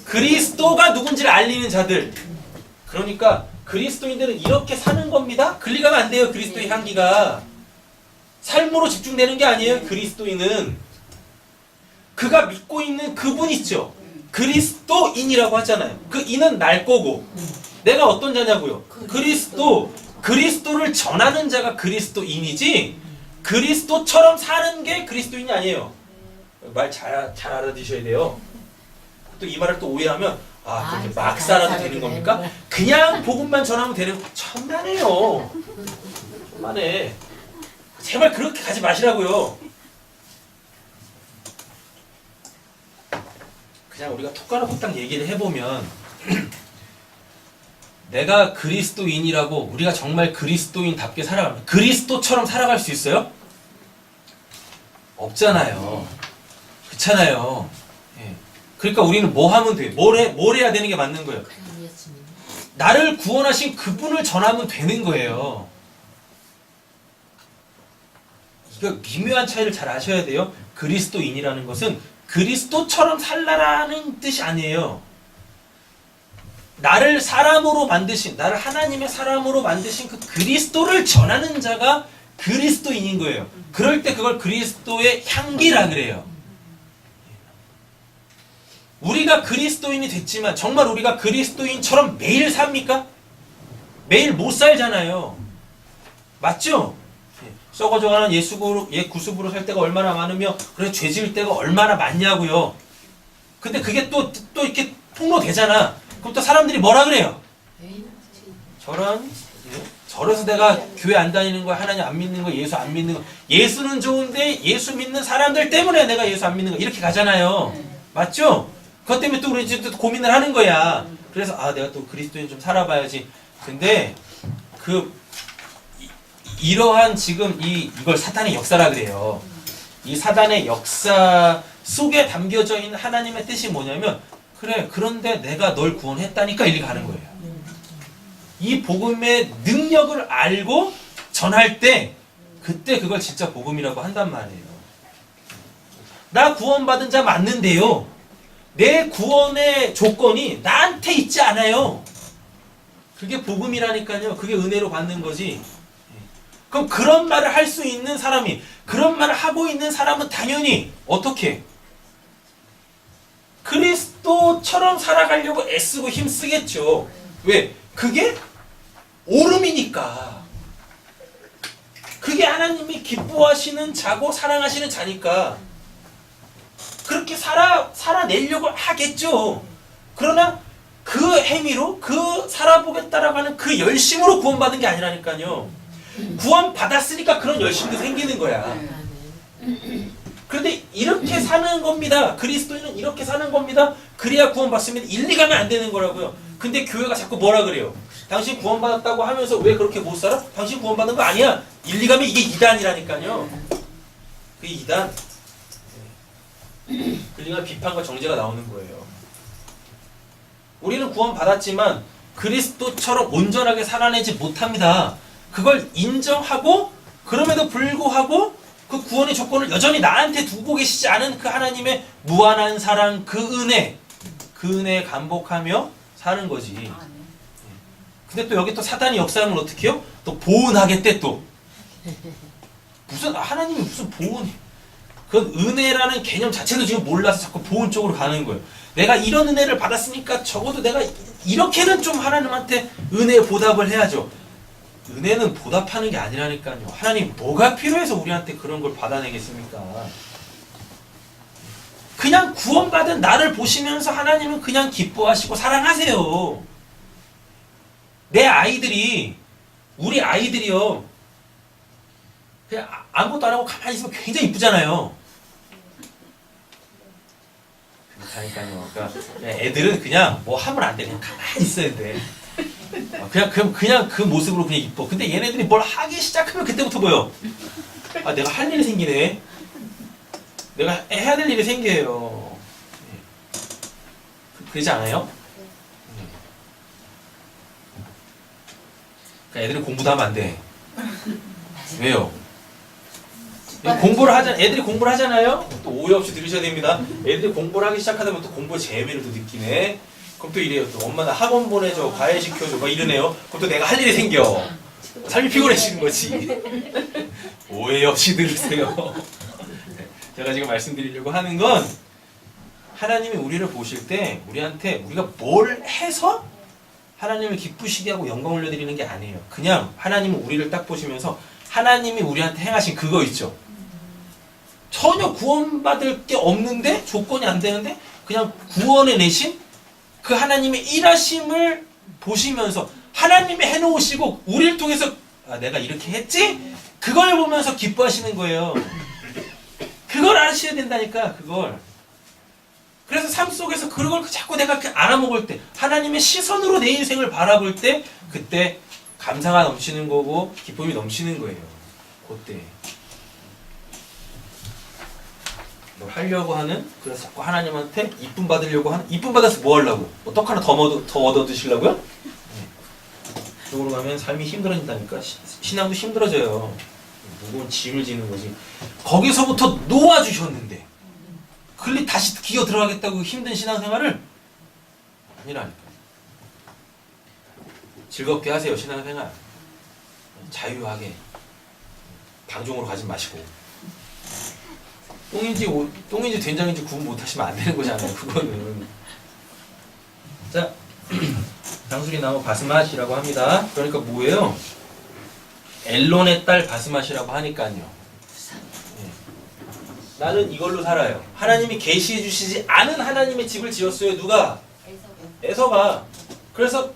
그리스도가 누군지를 알리는 자들. 그러니까 그리스도인들은 이렇게 사는 겁니다. 글리가면 안 돼요. 그리스도의 향기가. 삶으로 집중되는 게 아니에요. 그리스도인은. 그가 믿고 있는 그분 있죠. 그리스도인이라고 하잖아요. 그 인은 날 거고. 내가 어떤 자냐고요? 그리스도를 전하는 자가 그리스도인이지 그리스도처럼 사는 게 그리스도인이 아니에요. 말 잘 알아두셔야 돼요. 또 이 말을 또 오해하면 그렇게 막 살아도 되는 겁니까? 그냥 복음만 전하면 되는 천만해요. 천만해. 제발 그렇게 가지 마시라고요. 그냥 우리가 톡가락톡딱 얘기를 해보면 내가 그리스도인이라고 우리가 정말 그리스도인답게 살아가면 그리스도처럼 살아갈 수 있어요? 없잖아요. 그렇잖아요. 예. 그러니까 우리는 뭐 하면 돼? 뭘 해야 되는 게 맞는 거예요? 나를 구원하신 그분을 전하면 되는 거예요. 이거 미묘한 차이를 잘 아셔야 돼요. 그리스도인이라는 것은 그리스도처럼 살라라는 뜻이 아니에요. 나를 사람으로 만드신, 나를 하나님의 사람으로 만드신 그 그리스도를 전하는 자가 그리스도인인 거예요. 그럴 때 그걸 그리스도의 향기라 그래요. 우리가 그리스도인이 됐지만 정말 우리가 그리스도인처럼 매일 삽니까? 매일 못 살잖아요. 맞죠? 썩어져가는 옛 구습으로 살 때가 얼마나 많으며 그래 죄 지을 때가 얼마나 많냐고요. 근데 그게 또 이렇게 폭로되잖아. 그럼 또 사람들이 뭐라 그래요? 저래서 내가 교회 안 다니는 거야, 하나님 안 믿는 거야, 예수 안 믿는 거야. 예수는 좋은데 예수 믿는 사람들 때문에 내가 예수 안 믿는 거야. 이렇게 가잖아요. 맞죠? 그것 때문에 또 우리 이제 또 고민을 하는 거야. 그래서 내가 또 그리스도인 좀 살아봐야지. 근데 이러한 지금 이걸 사탄의 역사라 그래요. 이 사단의 역사 속에 담겨져 있는 하나님의 뜻이 뭐냐면 그런데 내가 널 구원했다니까 이렇게 가는 거예요. 이 복음의 능력을 알고 전할 때 그때 그걸 진짜 복음이라고 한단 말이에요. 나 구원받은 자 맞는데요. 내 구원의 조건이 나한테 있지 않아요. 그게 복음이라니까요. 그게 은혜로 받는 거지. 그럼 그런 말을 할 수 있는 사람이, 그런 말을 하고 있는 사람은 당연히 어떻게? 그리스도처럼 살아가려고 애쓰고 힘쓰겠죠. 왜? 그게 오름이니까. 그게 하나님이 기뻐하시는 자고 사랑하시는 자니까. 그렇게 살아내려고 하겠죠. 그러나 그 행위로, 살아보겠다라고 하는 그 열심으로 구원받은 게 아니라니까요. 구원 받았으니까 그런 열심도 생기는 거야. 그런데 이렇게 사는 겁니다. 그리스도인은 이렇게 사는 겁니다. 그래야 구원받습니다. 일리 가면 안 되는 거라고요. 근데 교회가 자꾸 뭐라 그래요? 당신 구원받았다고 하면서 왜 그렇게 못 살아? 당신 구원받은 거 아니야. 일리 가면 이게 이단이라니까요. 그 이단. 그러니까 비판과 정죄가 나오는 거예요. 우리는 구원받았지만 그리스도처럼 온전하게 살아내지 못합니다. 그걸 인정하고 그럼에도 불구하고 그 구원의 조건을 여전히 나한테 두고 계시지 않은 그 하나님의 무한한 사랑, 그 은혜에 감복하며 사는 거지. 아, 네. 근데 또 여기 또 사단이 역사하는 걸 어떻게 해요? 또 보은하겠대 또. 무슨 하나님이 무슨 보은이? 그 은혜라는 개념 자체도 지금 몰라서 자꾸 보은 쪽으로 가는 거예요. 내가 이런 은혜를 받았으니까 적어도 내가 이렇게는 좀 하나님한테 은혜에 보답을 해야죠. 은혜는 보답하는 게 아니라니까요. 하나님 뭐가 필요해서 우리한테 그런 걸 받아내겠습니까? 그냥 구원받은 나를 보시면서 하나님은 그냥 기뻐하시고 사랑하세요. 내 아이들이, 우리 아이들이요, 그냥 아무것도 안 하고 가만히 있으면 굉장히 이쁘잖아요. 그러니까요. 그러니까 애들은 그냥 뭐 하면 안 돼. 그냥 가만히 있어야 돼. 그냥 그 모습으로 그냥 이뻐. 근데 얘네들이 뭘 하기 시작하면 그때부터 보여. 아, 내가 할 일이 생기네. 내가 해야 될 일이 생겨요. 그러지 않아요? 그러니까 애들이 공부도 하면 안 돼. 왜요? 공부를 하잖아. 애들이 공부를 하잖아요. 또 오해 없이 들으셔야 됩니다. 애들이 공부를 하기 시작하다 또 공부의 재미를 또 느끼네. 그럼 또 이래요. 또 엄마 나 학원 보내줘, 과외 시켜줘, 막 이러네요. 그럼 또 내가 할 일이 생겨. 삶이 피곤해지는 거지. 오해 없이 들으세요. 제가 지금 말씀드리려고 하는 건 하나님이 우리를 보실 때 우리한테 우리가 뭘 해서 하나님을 기쁘시게 하고 영광 올려드리는 게 아니에요. 그냥 하나님은 우리를 딱 보시면서 하나님이 우리한테 행하신 그거 있죠. 전혀 구원받을 게 없는데 조건이 안 되는데 그냥 구원해 내신 그 하나님의 일하심을 보시면서 하나님이 해놓으시고 우리를 통해서 아, 내가 이렇게 했지? 그걸 보면서 기뻐하시는 거예요. 그걸 아셔야 된다니까. 그걸. 그래서 삶 속에서 그걸 자꾸 내가 알아먹을 때 하나님의 시선으로 내 인생을 바라볼 때 그때 감사가 넘치는 거고 기쁨이 넘치는 거예요. 그때 뭘 하려고 하는, 그래서 자꾸 하나님한테 이쁨 받으려고 하는, 이쁨 받아서 뭐 하려고? 뭐 떡 하나 더 얻어 드시려고요? 네. 이쪽으로 가면 삶이 힘들어진다니까. 신앙도 힘들어져요. 무거운 짐을 지는 거지. 거기서부터 놓아주셨는데 클릭 다시 기어 들어가겠다고 힘든 신앙생활을 아니라니까. 즐겁게 하세요. 신앙생활 자유하게. 방종으로 가지 마시고. 똥인지 된장인지 구분 못하시면 안 되는 거잖아요. 그거는. 자, 장수리 나무 바스맛이라고 합니다. 그러니까 뭐예요? 엘론의 딸 바스맛이라고 하니까요. 예. 나는 이걸로 살아요. 하나님이 계시해 주시지 않은 하나님의 집을 지었어요. 누가? 에서가. 그래서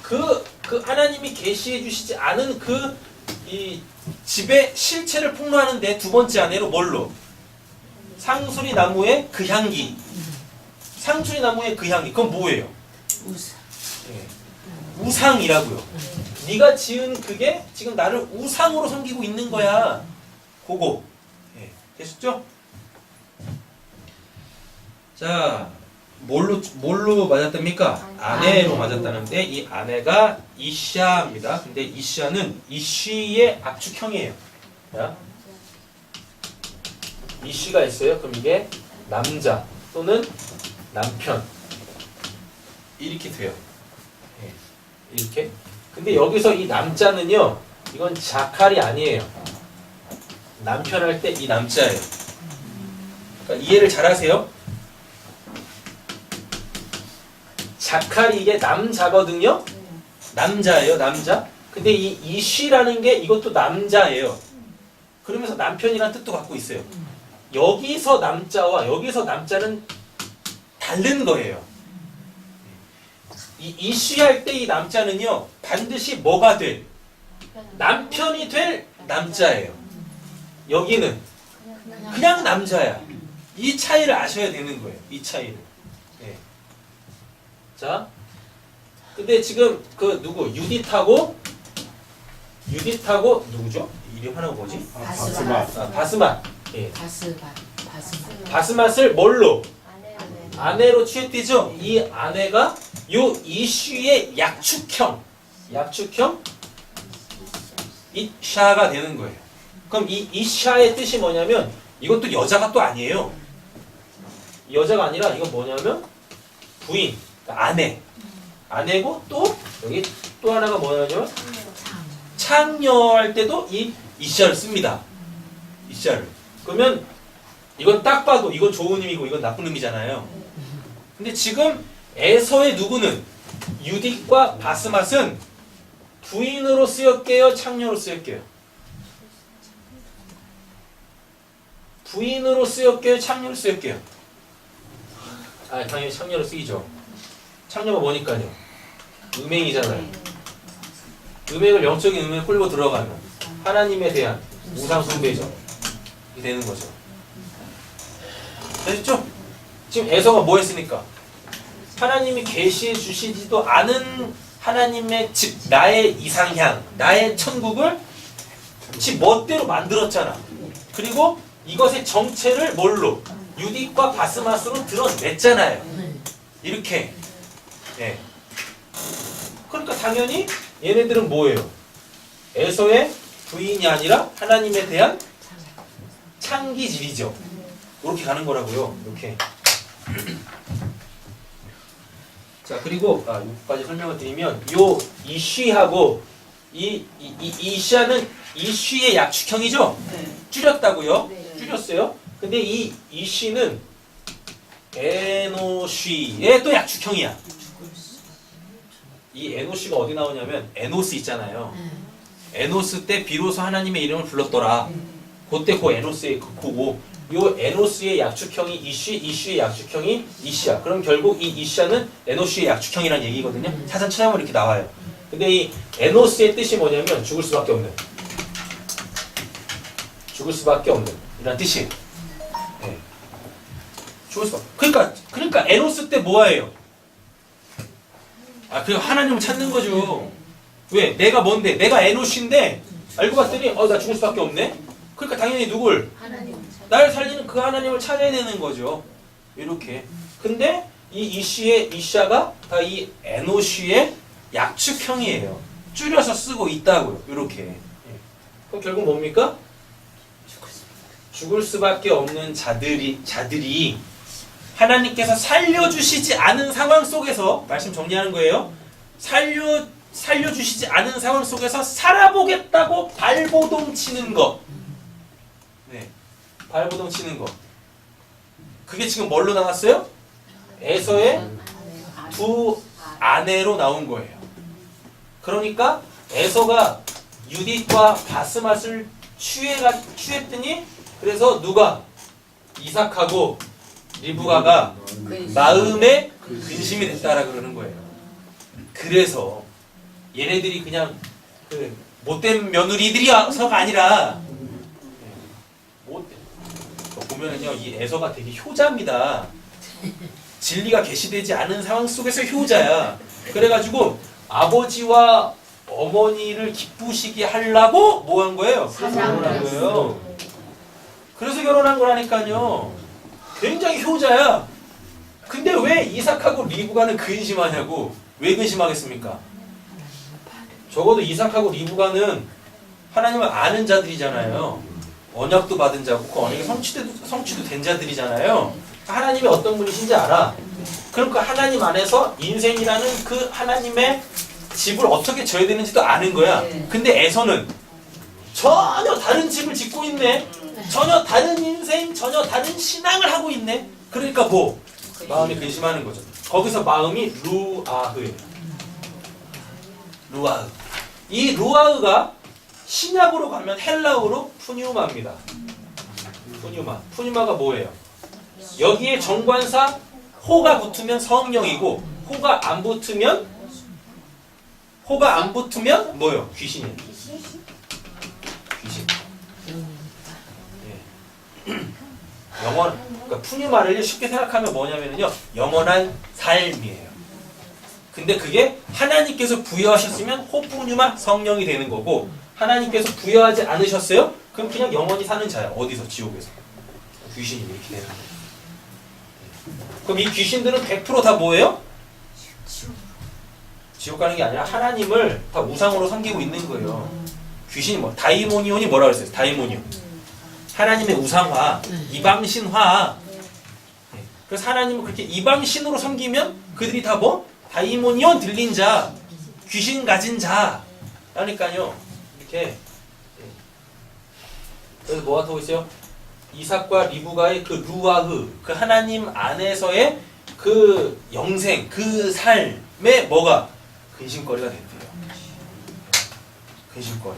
그 하나님이 계시해 주시지 않은 이 집의 실체를 폭로하는데 두 번째 아내로 뭘로? 상수리 나무의 그 향기. 상수리 나무의 그 향기. 그건 뭐예요? 우상. 예. 우상이라고요. 네가 지은 그게 지금 나를 우상으로 섬기고 있는 거야. 그거. 예. 되셨죠? 자, 뭘로 맞았답니까? 아내로 맞았다는데 이 아내가 이샤입니다. 근데 이샤는 이쉬의 압축형이에요. 자, 이쉬가 있어요. 그럼 이게 남자 또는 남편 이렇게 돼요. 예. 이렇게. 근데 여기서 이 남자는요, 이건 자칼이 아니에요. 남편 할 때 이 남자예요. 그러니까 이해를 잘 하세요. 자칼이 이게 남자거든요. 남자예요, 남자. 근데 이 이쉬라는 게 이것도 남자예요. 그러면서 남편이라는 뜻도 갖고 있어요. 여기서 남자와 여기서 남자는 다른 거예요. 이 이쉬할 때 이 남자는요, 반드시 뭐가 될? 남편이 될 남자예요. 여기는 그냥 남자야. 이 차이를 아셔야 되는 거예요. 이 차이를. 네. 자, 근데 지금 그 누구 유딧하고 누구죠? 이름 하나가 뭐지? 바스맛. 바스맛. 예. 바스맛. 바스맛을 뭘로? 아내로 취했대죠. 이 아내가 요 이슈의 약축형 이샤가 되는 거예요. 그럼 이 이샤의 뜻이 뭐냐면 이것도 여자가 또 아니에요. 여자가 아니라 이건 뭐냐면 부인, 그러니까 아내고 또 여기 또 하나가 뭐냐면 창녀할 때도 이 이샤를 씁니다. 이샤를. 그러면 이건 딱 봐도 이건 좋은 의미고 이건 나쁜 의미잖아요. 근데 지금 에서의 누구는 유딕과 바스맛은 부인으로 쓰였게요, 창녀로 쓰였게요? 부인으로 쓰였게요, 창녀로 쓰였게요? 아, 당연히 창녀로 쓰이죠. 창녀가 뭐니까요? 음행이잖아요. 음행을 영적인 음행을 끌고 들어가면 하나님에 대한 우상 숭배죠. 이게 되는 거죠. 됐죠? 지금 에서가 뭐 했으니까? 하나님이 계시해 주시지도 않은 하나님의 집, 나의 이상향, 나의 천국을 지 멋대로 만들었잖아. 그리고 이것의 정체를 뭘로? 유딕과 바스맛으로 드러냈잖아요. 이렇게. 네. 그러니까 당연히 얘네들은 뭐예요? 에서의 부인이 아니라 하나님에 대한 창기질이죠. 이렇게 가는 거라고요. 이렇게. 자, 그리고 여기까지 설명을 드리면 요 이쉬하고 이샤는 이쉬의 약축형이죠? 줄였다고요? 줄였어요. 근데 이 이쉬는 에노쉬의 또 약축형이야. 이 에노쉬가 어디 나오냐면 에노스 있잖아요. 에노스 때 비로소 하나님의 이름을 불렀더라. 그때 그 에노스의 그거고 요 에노스의 약축형이 이쉬의 약축형이 이시야. 그럼 결국 이 이시야는 에노스의 약축형이라는 얘기거든요. 사전 찾아보면 이렇게 나와요. 근데 이 에노스의 뜻이 뭐냐면 죽을 수밖에 없는 이란 뜻이에요. 네. 죽을 수밖에. 그러니까 에노스 때 뭐예요? 그 하나님을 찾는 거죠. 왜? 내가 뭔데? 내가 에노스인데 알고 봤더니 나 죽을 수밖에 없네. 그러니까 당연히 누굴? 날 살리는 그 하나님을 찾아야 되는 거죠. 이렇게. 근데 이 이샤가 다 이 에노쉬의 약축형이에요. 줄여서 쓰고 있다고요. 이렇게. 그럼 결국 뭡니까? 죽을 수밖에 없는 자들이 하나님께서 살려주시지 않은 상황 속에서 말씀 정리하는 거예요. 살려주시지 않은 상황 속에서 살아보겠다고 발버둥 치는 것. 네. 발버둥 치는 거. 그게 지금 뭘로 나왔어요? 에서의 두 아내로 나온 거예요. 그러니까 에서가 유딕과 바스맛을 취했더니 그래서 누가? 이삭하고 리브가가 마음에 근심이 됐다라 그러는 거예요. 그래서 얘네들이 그냥 그 못된 며느리들이서가 아니라 보면은요, 이 에서가 되게 효자입니다. 진리가 계시되지 않은 상황 속에서 효자야. 그래가지고 아버지와 어머니를 기쁘시게 하려고 뭐 한 거예요? 결혼한 거예요. 그래서 결혼한 거라니까요. 굉장히 효자야. 근데 왜 이삭하고 리브가는 근심하냐고. 왜 근심하겠습니까? 적어도 이삭하고 리브가는 하나님을 아는 자들이잖아요. 언약도 받은 자고 그 언약이 성취도 된 자들이잖아요. 하나님이 어떤 분이신지 알아. 그러니까 하나님 안에서 인생이라는 그 하나님의 집을 어떻게 져야 되는지도 아는 거야. 근데 에서는 전혀 다른 집을 짓고 있네. 전혀 다른 인생, 전혀 다른 신앙을 하고 있네. 그러니까 뭐? 마음이 근심하는 거죠. 거기서 마음이 루아흐예요. 루아흐. 이 루아흐가 신약으로 가면 헬라어로 푸뉴마입니다. 푸뉴마가 뭐예요? 여기에 정관사 호가 붙으면 성령이고 호가 안 붙으면 뭐예요? 귀신이에요. 귀신. 예. 그러니까 푸뉴마를 쉽게 생각하면 뭐냐면요, 영원한 삶이에요. 근데 그게 하나님께서 부여하셨으면 호푸뉴마 성령이 되는 거고, 하나님께서 부여하지 않으셨어요? 그럼 그냥 영원히 사는 자야. 어디서? 지옥에서. 귀신이 이렇게 되는 거예요. 그럼 이 귀신들은 100% 다 뭐예요? 지옥 가는 게 아니라 하나님을 다 우상으로 섬기고 있는 거예요. 귀신이 뭐 다이모니온이 뭐라 그랬어요? 다이모니온. 하나님의 우상화, 이방신화. 그래서 하나님을 그렇게 이방신으로 섬기면 그들이 다 뭐? 다이모니온 들린 자, 귀신 가진 자. 그러니까요. 이렇게. 그래서 뭐가 더 있어요? 이삭과 리브가의 그 루아흐, 그 하나님 안에서의 그 영생, 그 삶에 뭐가 근심거리가 된대요. 근심거리.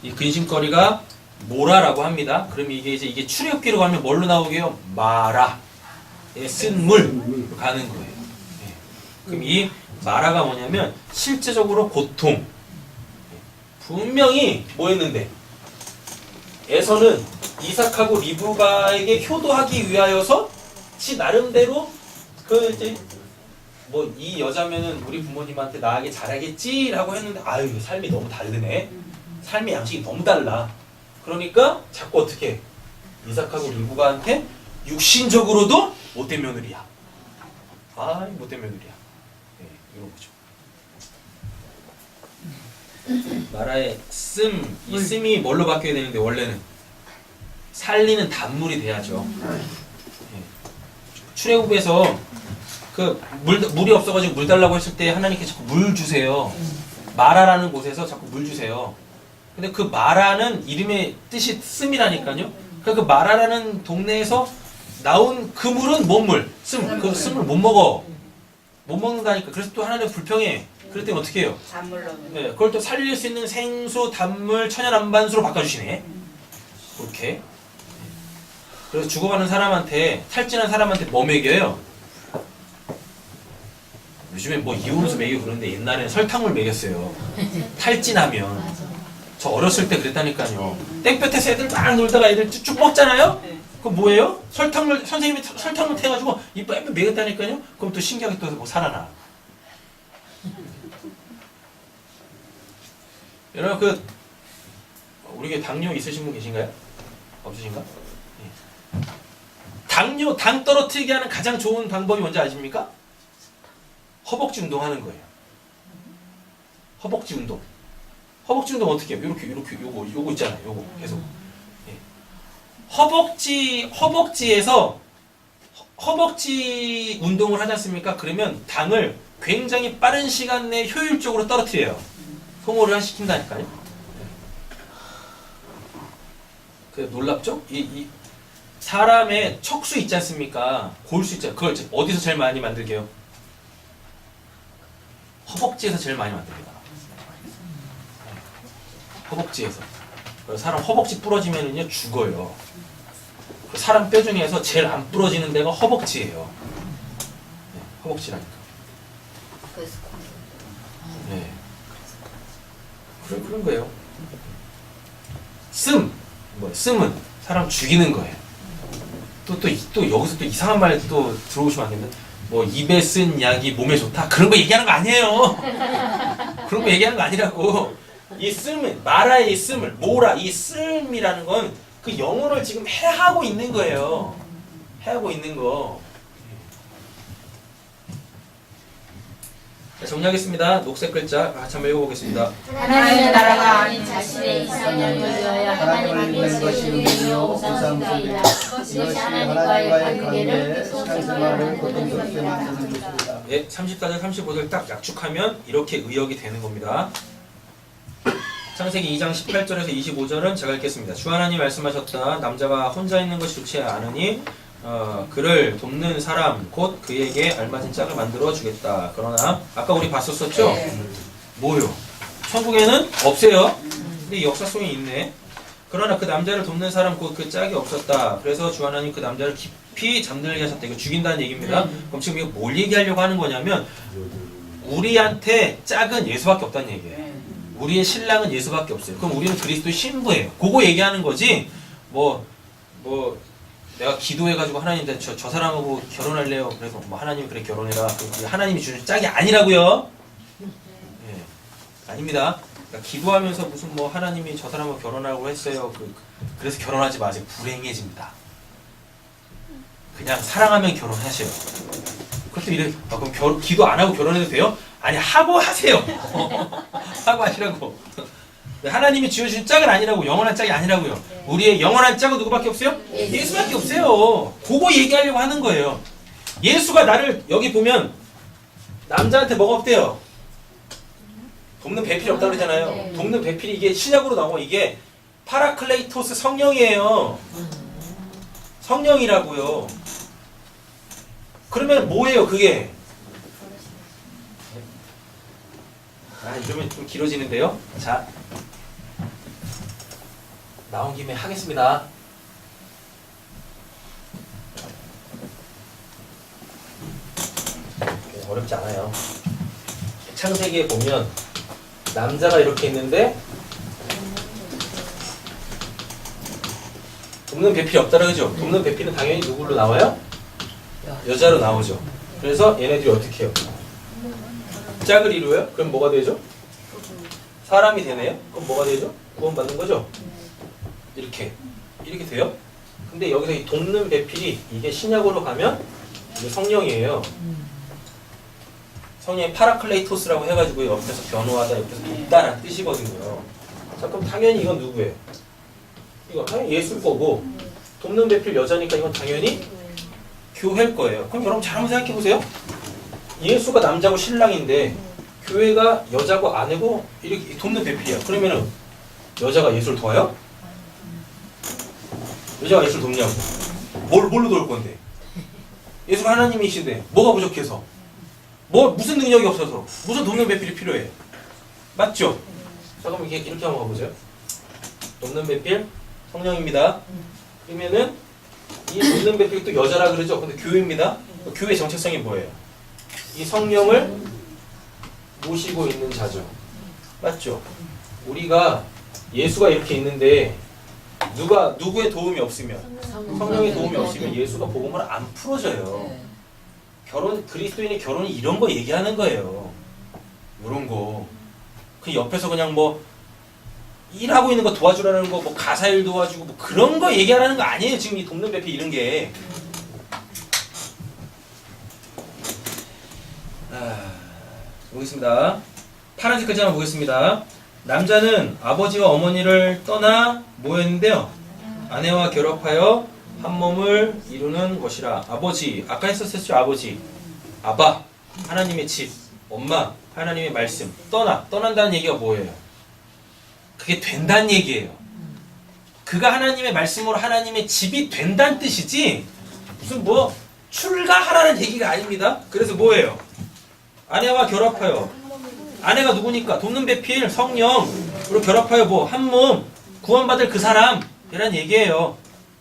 이 근심거리가 모라라고 합니다. 그럼 이게 출애굽기로 가면 뭘로 나오게요? 마라. 쓴 물 가는 거예요. 예. 그럼 이 마라가 뭐냐면 실제적으로 고통. 분명히 뭐였는데? 에서는 이삭하고 리브가에게 효도하기 위하여서 지 나름대로 그 이제 뭐 이 여자면은 우리 부모님한테 나에게 잘하겠지라고 했는데 아유 삶이 너무 다르네. 삶의 양식이 너무 달라. 그러니까 자꾸 어떻게 이삭하고 리브가한테 육신적으로도 못된 며느리야. 아 못된 며느리야. 네, 이런 거죠. 마라의 이 씀이 뭘로 바뀌어야 되는데 원래는 살리는 단물이 돼야죠. 네. 출애굽에서 그 물이 없어가지고 물 달라고 했을 때 하나님께 자꾸 물 주세요. 마라라는 곳에서 자꾸 물 주세요. 근데 그 마라는 이름의 뜻이 씀이라니까요. 그러니까 그 마라라는 동네에서 나온 그 물은 뭔 물? 씀. 그 씀을 못 먹어. 못 먹는다니까. 그래서 또 하나님 불평해. 그럴 때는 어떻게 해요? 단물로. 네, 그걸 또 살릴 수 있는 생수, 단물, 천연안반수로 바꿔주시네. 그렇게. 그래서 죽어가는 사람한테, 탈진한 사람한테 뭐 먹여요? 요즘에 뭐 이온수 먹이고 그러는데 옛날에는 설탕물 먹였어요. 탈진하면. 저 어렸을 때 그랬다니까요. 땡볕에서 애들 막 놀다가 애들 쭉 먹잖아요? 그럼 뭐예요? 설탕물, 선생님이 설탕물 태가지고 이 뺨에 먹였다니까요? 그럼 또 신기하게 또 뭐 살아나. 여러분 우리 당뇨 있으신 분 계신가요? 없으신가? 예. 당 떨어뜨리게 하는 가장 좋은 방법이 뭔지 아십니까? 허벅지 운동하는 거예요. 허벅지 운동. 허벅지 운동 어떻게 해요? 이렇게 요거 있잖아요. 요거 계속. 예. 허벅지에서 허벅지 운동을 하지 않습니까? 그러면 당을 굉장히 빠른 시간 내에 효율적으로 떨어뜨려요. 소모를 시킨다니까요. 그 놀랍죠? 이 사람의 척수 있지 않습니까? 골수 있잖아요. 그걸 어디서 제일 많이 만들게요? 허벅지에서 제일 많이 만듭니다. 허벅지에서. 사람 허벅지 부러지면은요 죽어요. 사람 뼈 중에서 제일 안 부러지는 데가 허벅지예요. 네, 허벅지라니까. 네. 그런 거예요. 씀은 사람 죽이는 거예요. 또 여기서 또 이상한 말 또 들어오시면 안 됩니다. 뭐 입에 쓴 약이 몸에 좋다 그런 거 얘기하는 거 아니에요. 그런 거 얘기하는 거 아니라고. 이 씀은 마라의 씀을 모라 이 씀이라는 건 그 영혼을 지금 해하고 있는 거예요. 해하고 있는 거. 자, 정리하겠습니다. 녹색 글자 같이 한번 읽어보겠습니다. 하나님의 나라가 아닌 자신의 이상을 위하여 하나님을 믿는 것이 의미요 우상이다. 이것이 하나님과의 관계를 신앙생활을 고통스럽게 만드는 것입니다. 예, 34절 35절 딱 약축하면 이렇게 의역이 되는 겁니다. 창세기 2장 18절에서 25절은 제가 읽겠습니다. 주 하나님 말씀하셨다. 남자가 혼자 있는 것이 좋지 않으니 그를 돕는 사람 곧 그에게 알맞은 짝을 만들어 주겠다. 그러나 아까 우리 봤었죠? 뭐요? 천국에는 없어요. 근데 역사성이 있네. 그러나 그 남자를 돕는 사람 곧 그 짝이 없었다. 그래서 주 하나님 그 남자를 깊이 잠들게 하셨다. 이거 죽인다는 얘기입니다. 그럼 지금 이거 뭘 얘기하려고 하는 거냐면 우리한테 짝은 예수밖에 없다는 얘기예요. 우리의 신랑은 예수밖에 없어요. 그럼 우리는 그리스도의 신부예요. 그거 얘기하는 거지. 뭐 내가 기도해가지고 하나님 저 사람하고 결혼할래요. 그래서 뭐 하나님 그래 결혼해라. 그게 하나님이 주는 짝이 아니라고요. 예, 아닙니다. 그러니까 기도하면서 무슨 뭐 하나님이 저 사람하고 결혼하라고 했어요. 그래서 결혼하지 마세요. 불행해집니다. 그냥 사랑하면 결혼하세요. 그것도 이래. 그럼 기도 안 하고 결혼해도 돼요? 아니 하고 하세요. 하고 하시라고. 하나님이 지어주신 짝은 아니라고. 영원한 짝이 아니라고요. 우리의 영원한 짝은 누구밖에 없어요? 예수밖에 없어요. 그거 얘기하려고 하는 거예요. 예수가 나를 여기 보면 남자한테 뭐가 없대요? 돕는 배필이 없다고 그러잖아요. 돕는 배필이 이게 신약으로 나오고 이게 파라클레이토스 성령이에요. 성령이라고요. 그러면 뭐예요 그게? 이러면 좀 길어지는데요. 자, 나온 김에 하겠습니다. 어렵지 않아요. 창세기에 보면 남자가 이렇게 있는데 돕는 배필이 없다라 그죠? 돕는 배필은 당연히 누구로 나와요? 여자로 나오죠. 그래서 얘네들이 어떻게 해요? 짝을 이루어요? 그럼 뭐가 되죠? 사람이 되네요? 그럼 뭐가 되죠? 구원받는 거죠? 이렇게 돼요? 근데 여기서 이 돕는 배필이 이게 신약으로 가면 이게 성령이에요. 성령이 파라클레이토스라고 해가지고 옆에서 변호하다, 옆에서 돕다라는 뜻이거든요. 자, 그럼 당연히 이건 누구예요? 이거 당연히 예수일 거고, 돕는 배필 여자니까 이건 당연히 교회일 거예요. 그럼 여러분 잘 한번 생각해 보세요. 예수가 남자고 신랑인데 교회가 여자고 아내고 이렇게 돕는 배필이야. 그러면은 여자가 예수를 도와요? 여자가 예수를 돕냐고? 뭘로 도울 건데? 예수가 하나님이신데 뭐가 부족해서? 무슨 능력이 없어서? 무슨 돕는 배필이 필요해? 맞죠? 자, 그럼 이렇게 한번 가보세요. 돕는 배필 성령입니다. 그러면은 이 돕는 배필이 또 여자라 그러죠? 근데 교회입니다. 교회 정체성이 뭐예요? 이 성령을 모시고 있는 자죠. 맞죠? 우리가 예수가 이렇게 있는데 누구의 도움이 없으면, 성령의 도움이 없으면 예수가 복음을 안 풀어줘요. 그리스도인의 결혼이 이런 거 얘기하는 거예요. 이런 거. 그 옆에서 그냥 뭐 일하고 있는 거 도와주라는 거, 뭐 가사일 도와주고 뭐 그런 거 얘기하라는 거 아니에요. 지금 이 돕는 배필 이런 게. 보겠습니다. 파란색 글자 한번 보겠습니다. 남자는 아버지와 어머니를 떠나 뭐 했는데요? 아내와 결합하여 한 몸을 이루는 것이라. 아버지, 아까 했었죠? 아버지, 아바, 하나님의 집, 엄마, 하나님의 말씀. 떠난다는 얘기가 뭐예요? 그게 된다는 얘기예요. 그가 하나님의 말씀으로 하나님의 집이 된다는 뜻이지 무슨 뭐 출가하라는 얘기가 아닙니다. 그래서 뭐예요? 아내와 결합하여. 아내가 누구니까? 돕는 배필 성령으로 결합하여 뭐 한 몸 구원받을 그 사람이란 얘기예요.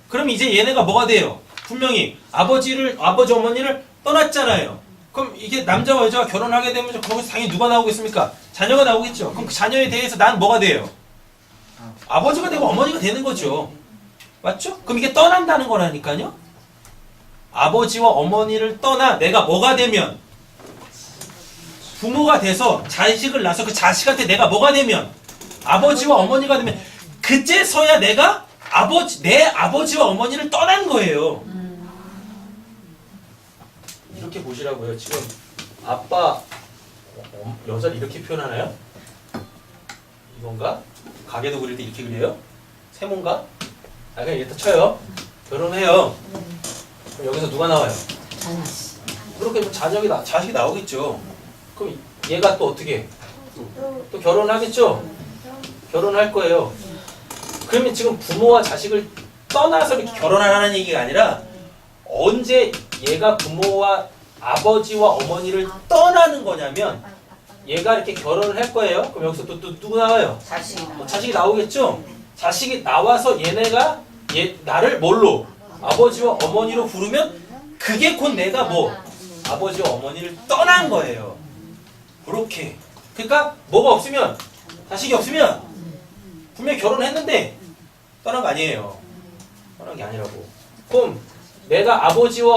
그럼 이제 얘네가 뭐가 돼요? 분명히 아버지 어머니를 떠났잖아요. 그럼 이게 남자와 여자가 결혼하게 되면 거기서 당연히 누가 나오겠습니까? 자녀가 나오겠죠. 그럼 그 자녀에 대해서 난 뭐가 돼요? 아버지가 되고 어머니가 되는 거죠. 맞죠? 그럼 이게 떠난다는 거라니까요. 아버지와 어머니를 떠나 내가 뭐가 되면, 부모가 돼서 자식을 낳아서 그 자식한테 내가 뭐가 되면, 아버지와 어머니가 되면 그제서야 내가 내 아버지와 어머니를 떠난 거예요. 이렇게 보시라고요. 지금 아빠 여자를 이렇게 표현하나요? 이건가? 가게도 그릴 때 이렇게 그려요? 세모인가? 그냥 이렇게 쳐요. 결혼해요. 그럼 여기서 누가 나와요? 그렇게 뭐 자식이 나오겠죠. 그럼 얘가 또 어떻게? 또 결혼하겠죠? 결혼할 거예요. 그러면 지금 부모와 자식을 떠나서 이렇게 결혼하라는 얘기가 아니라 언제 얘가 부모와 아버지와 어머니를 떠나는 거냐면 얘가 이렇게 결혼을 할 거예요. 그럼 여기서 또 누구 나와요? 자식이 나오겠죠? 자식이 나와서 얘네가 나를 뭘로? 아버지와 어머니로 부르면 그게 곧 내가 뭐? 아버지와 어머니를 떠난 거예요. 그렇게. 그러니까 뭐가 없으면, 자식이 없으면 분명히 결혼했는데 떠난 거 아니에요. 떠난 게 아니라고. 그럼 내가 아버지와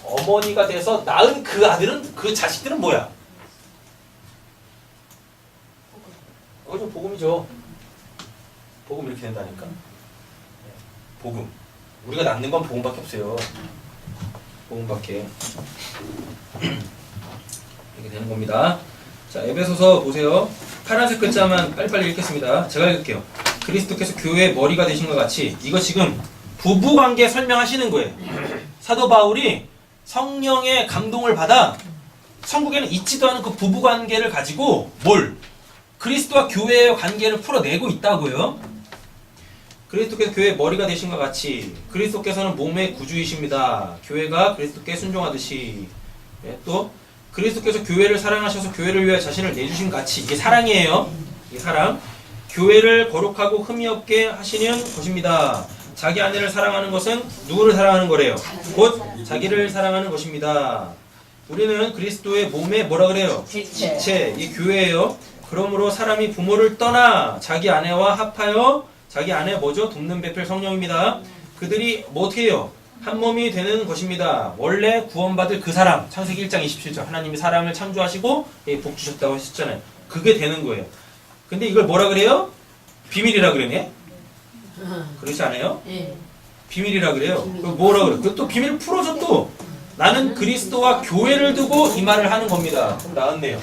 어머니가 돼서 낳은 그 아들은 그 자식들은 뭐야? 그거 좀 복음이죠. 복음 이렇게 된다니까. 복음. 우리가 낳는 건 복음밖에 없어요. 복음밖에. 이렇게 되는 겁니다. 자, 에베소서 보세요. 파란색 글자만 빨리빨리 읽겠습니다. 제가 읽을게요. 그리스도께서 교회의 머리가 되신 것 같이, 이거 지금 부부관계 설명하시는 거예요. 사도 바울이 성령의 감동을 받아 천국에는 있지도 않은 그 부부관계를 가지고 그리스도와 교회의 관계를 풀어내고 있다고요. 그리스도께서 교회의 머리가 되신 것 같이 그리스도께서는 몸의 구주이십니다. 교회가 그리스도께 순종하듯이. 또 그리스도께서 교회를 사랑하셔서 교회를 위해 자신을 내주신 같이, 이게 사랑이에요. 이게 사랑. 교회를 거룩하고 흠이 없게 하시는 것입니다. 자기 아내를 사랑하는 것은 누구를 사랑하는 거래요? 곧 자기를 사랑하는 것입니다. 우리는 그리스도의 몸에 뭐라 그래요? 지체. 이 교회예요. 그러므로 사람이 부모를 떠나 자기 아내와 합하여, 자기 아내 뭐죠? 돕는 배필 성령입니다. 그들이 뭐 어떻게 해요? 한 몸이 되는 것입니다. 원래 구원받을 그 사람, 창세기 1장 27절, 하나님이 사람을 창조하시고 복 주셨다고 하셨잖아요. 그게 되는 거예요. 근데 이걸 뭐라 그래요? 비밀이라 그러네? 그렇지 않아요? 예. 비밀이라 그래요. 그럼 뭐라 그래요? 또 비밀 풀어줘 또. 나는 그리스도와 교회를 두고 이 말을 하는 겁니다. 그럼 나왔네요.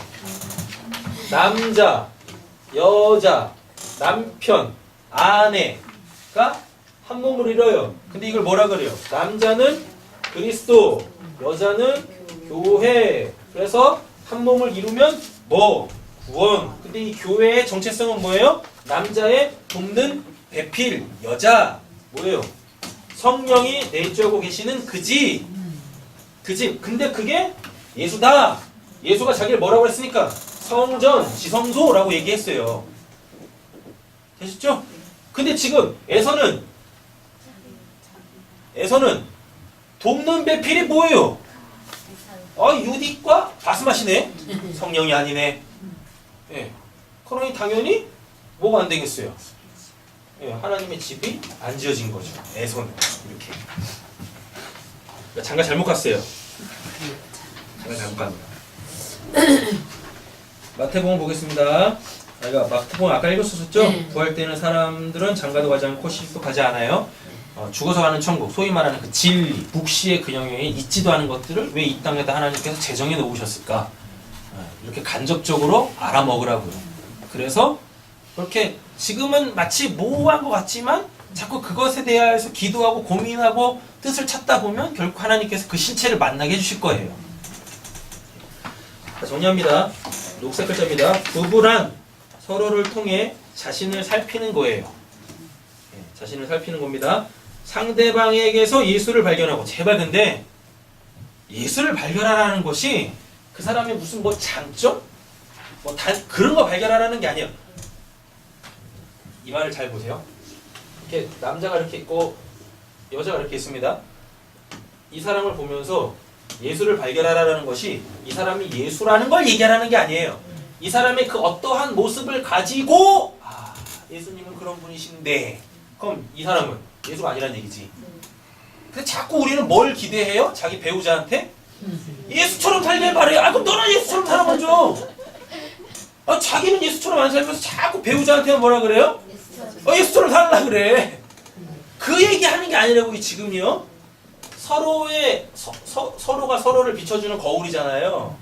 남자, 여자, 남편, 아내가 한 몸을 이뤄요. 근데 이걸 뭐라 그래요? 남자는 그리스도, 여자는 교회. 그래서 한 몸을 이루면 뭐? 구원. 근데 이 교회의 정체성은 뭐예요? 남자의 돕는 배필, 여자. 뭐예요? 성령이 내주하고 계시는 그 집. 그 집. 근데 그게 예수다. 예수가 자기를 뭐라고 했으니까? 성전, 지성소라고 얘기했어요. 되셨죠? 근데 지금 에서는 돕는 배필이 뭐예요? 유딕과 바스맛이네? 성령이 아니네. 예. 그러니 당연히 뭐가 안 되겠어요? 예, 하나님의 집이 안 지어진 거죠. 에서는 이렇게. 그러니까 장가 잘못 갔어요. 장가 잘못 갑니다. 마태복음 보겠습니다. 마태복음 아까 읽었었죠? 네. 부활 때는 사람들은 장가도 가지 않고 시집도 가지 않아요. 죽어서 가는 천국, 소위 말하는 그 진리, 묵시의 그 영역에 있지도 않은 것들을 왜 이 땅에다 하나님께서 제정해 놓으셨을까? 이렇게 간접적으로 알아먹으라고요. 그래서 그렇게 지금은 마치 모호한 것 같지만 자꾸 그것에 대해서 기도하고 고민하고 뜻을 찾다 보면 결국 하나님께서 그 실체를 만나게 해주실 거예요. 자, 정리합니다. 녹색 글자입니다. 부부란 서로를 통해 자신을 살피는 거예요. 자신을 살피는 겁니다. 상대방에게서 예수를 발견하고, 제발 근데 예수를 발견하라는 것이 그 사람의 무슨 장점? 그런 거 발견하라는 게 아니에요. 이 말을 잘 보세요. 이렇게 남자가 이렇게 있고 여자가 이렇게 있습니다. 이 사람을 보면서 예수를 발견하라는 것이 이 사람이 예수라는 걸 얘기하라는 게 아니에요. 이 사람의 그 어떠한 모습을 가지고 예수님은 그런 분이신데, 그럼 이 사람은 예수가 아니란 얘기지. 근데 자꾸 우리는 뭘 기대해요? 자기 배우자한테? 예수처럼 살길 바래요. 그럼 너는 예수처럼 살아보죠. 자기는 예수처럼 안 살면서 자꾸 배우자한테는 뭐라 그래요? 예수처럼 살라 그래. 그 얘기하는 게 아니라고. 지금요. 서로가 서로를 비춰주는 거울이잖아요.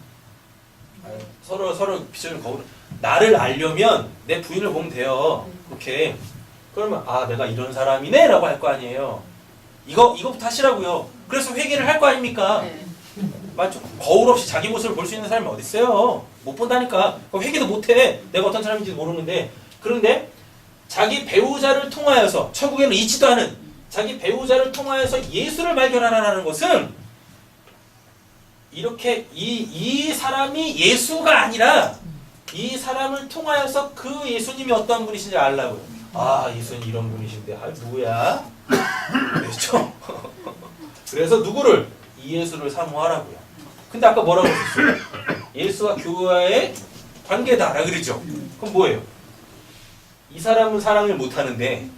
서로 비춰주는 거울. 나를 알려면 내 부인을 보면 돼요. 그렇게. 그러면 내가 이런 사람이네 라고 할 거 아니에요. 이거부터 하시라고요. 그래서 회개를 할 거 아닙니까? 네. 맞죠? 거울 없이 자기 모습을 볼 수 있는 사람이 어디 있어요? 못 본다니까. 회개도 못해. 내가 어떤 사람인지 모르는데. 그런데 자기 배우자를 통하여서, 천국에는 있지도 않은 자기 배우자를 통하여서 예수를 발견하라는 것은 이렇게 이 사람이 예수가 아니라 이 사람을 통하여서 그 예수님이 어떤 분이신지 알라고요. 예수님 이런 분이신데 뭐야? 그렇죠? 그래서 누구를? 이 예수를 사모하라고요. 근데 아까 뭐라고 했었어요? 예수와 교회의 관계다라 그러죠. 그럼 뭐예요? 이 사람은 사랑을 못하는데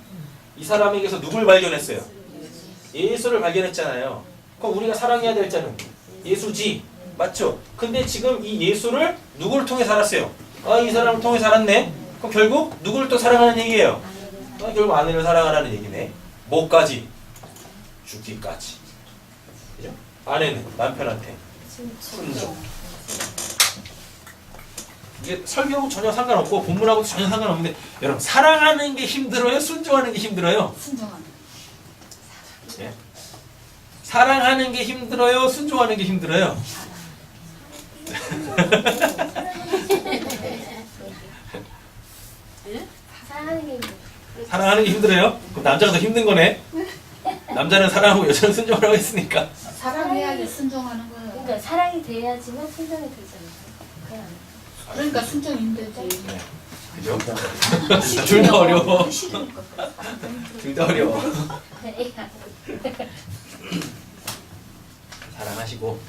이 사람에게서 누굴 발견했어요? 예수를 발견했잖아요. 그럼 우리가 사랑해야 될 자는 예수지. 맞죠? 근데 지금 이 예수를 누구를 통해 살았어요? 아, 이 사람을 통해 살았네? 그럼 결국 누구를 또 사랑하는 얘기예요? 아, 결국 아내를 사랑하라는 얘기네. 뭐까지? 죽기까지. 그죠? 아내는 남편한테 순종. 이게 설교하고 전혀 상관없고 본문하고 전혀 상관없는데 여러분 사랑하는 게 힘들어요? 순종하는 게 힘들어요? 순종하는. 예. 사랑하는 게 힘들어요? 순종하는 게 힘들어요? 사랑하는 게 힘들어요? 그럼 남자가 더 힘든 거네? 남자는 사랑하고 여자는 순종을 하고 있으니까. 사랑해야지 순종하는 거예요. 그러니까 사랑이 돼야지만 순종이 되잖아요. 그러니까 순종이 힘들지. 그죠? 둘 다 어려워. 둘 다 어려워. 사랑하시고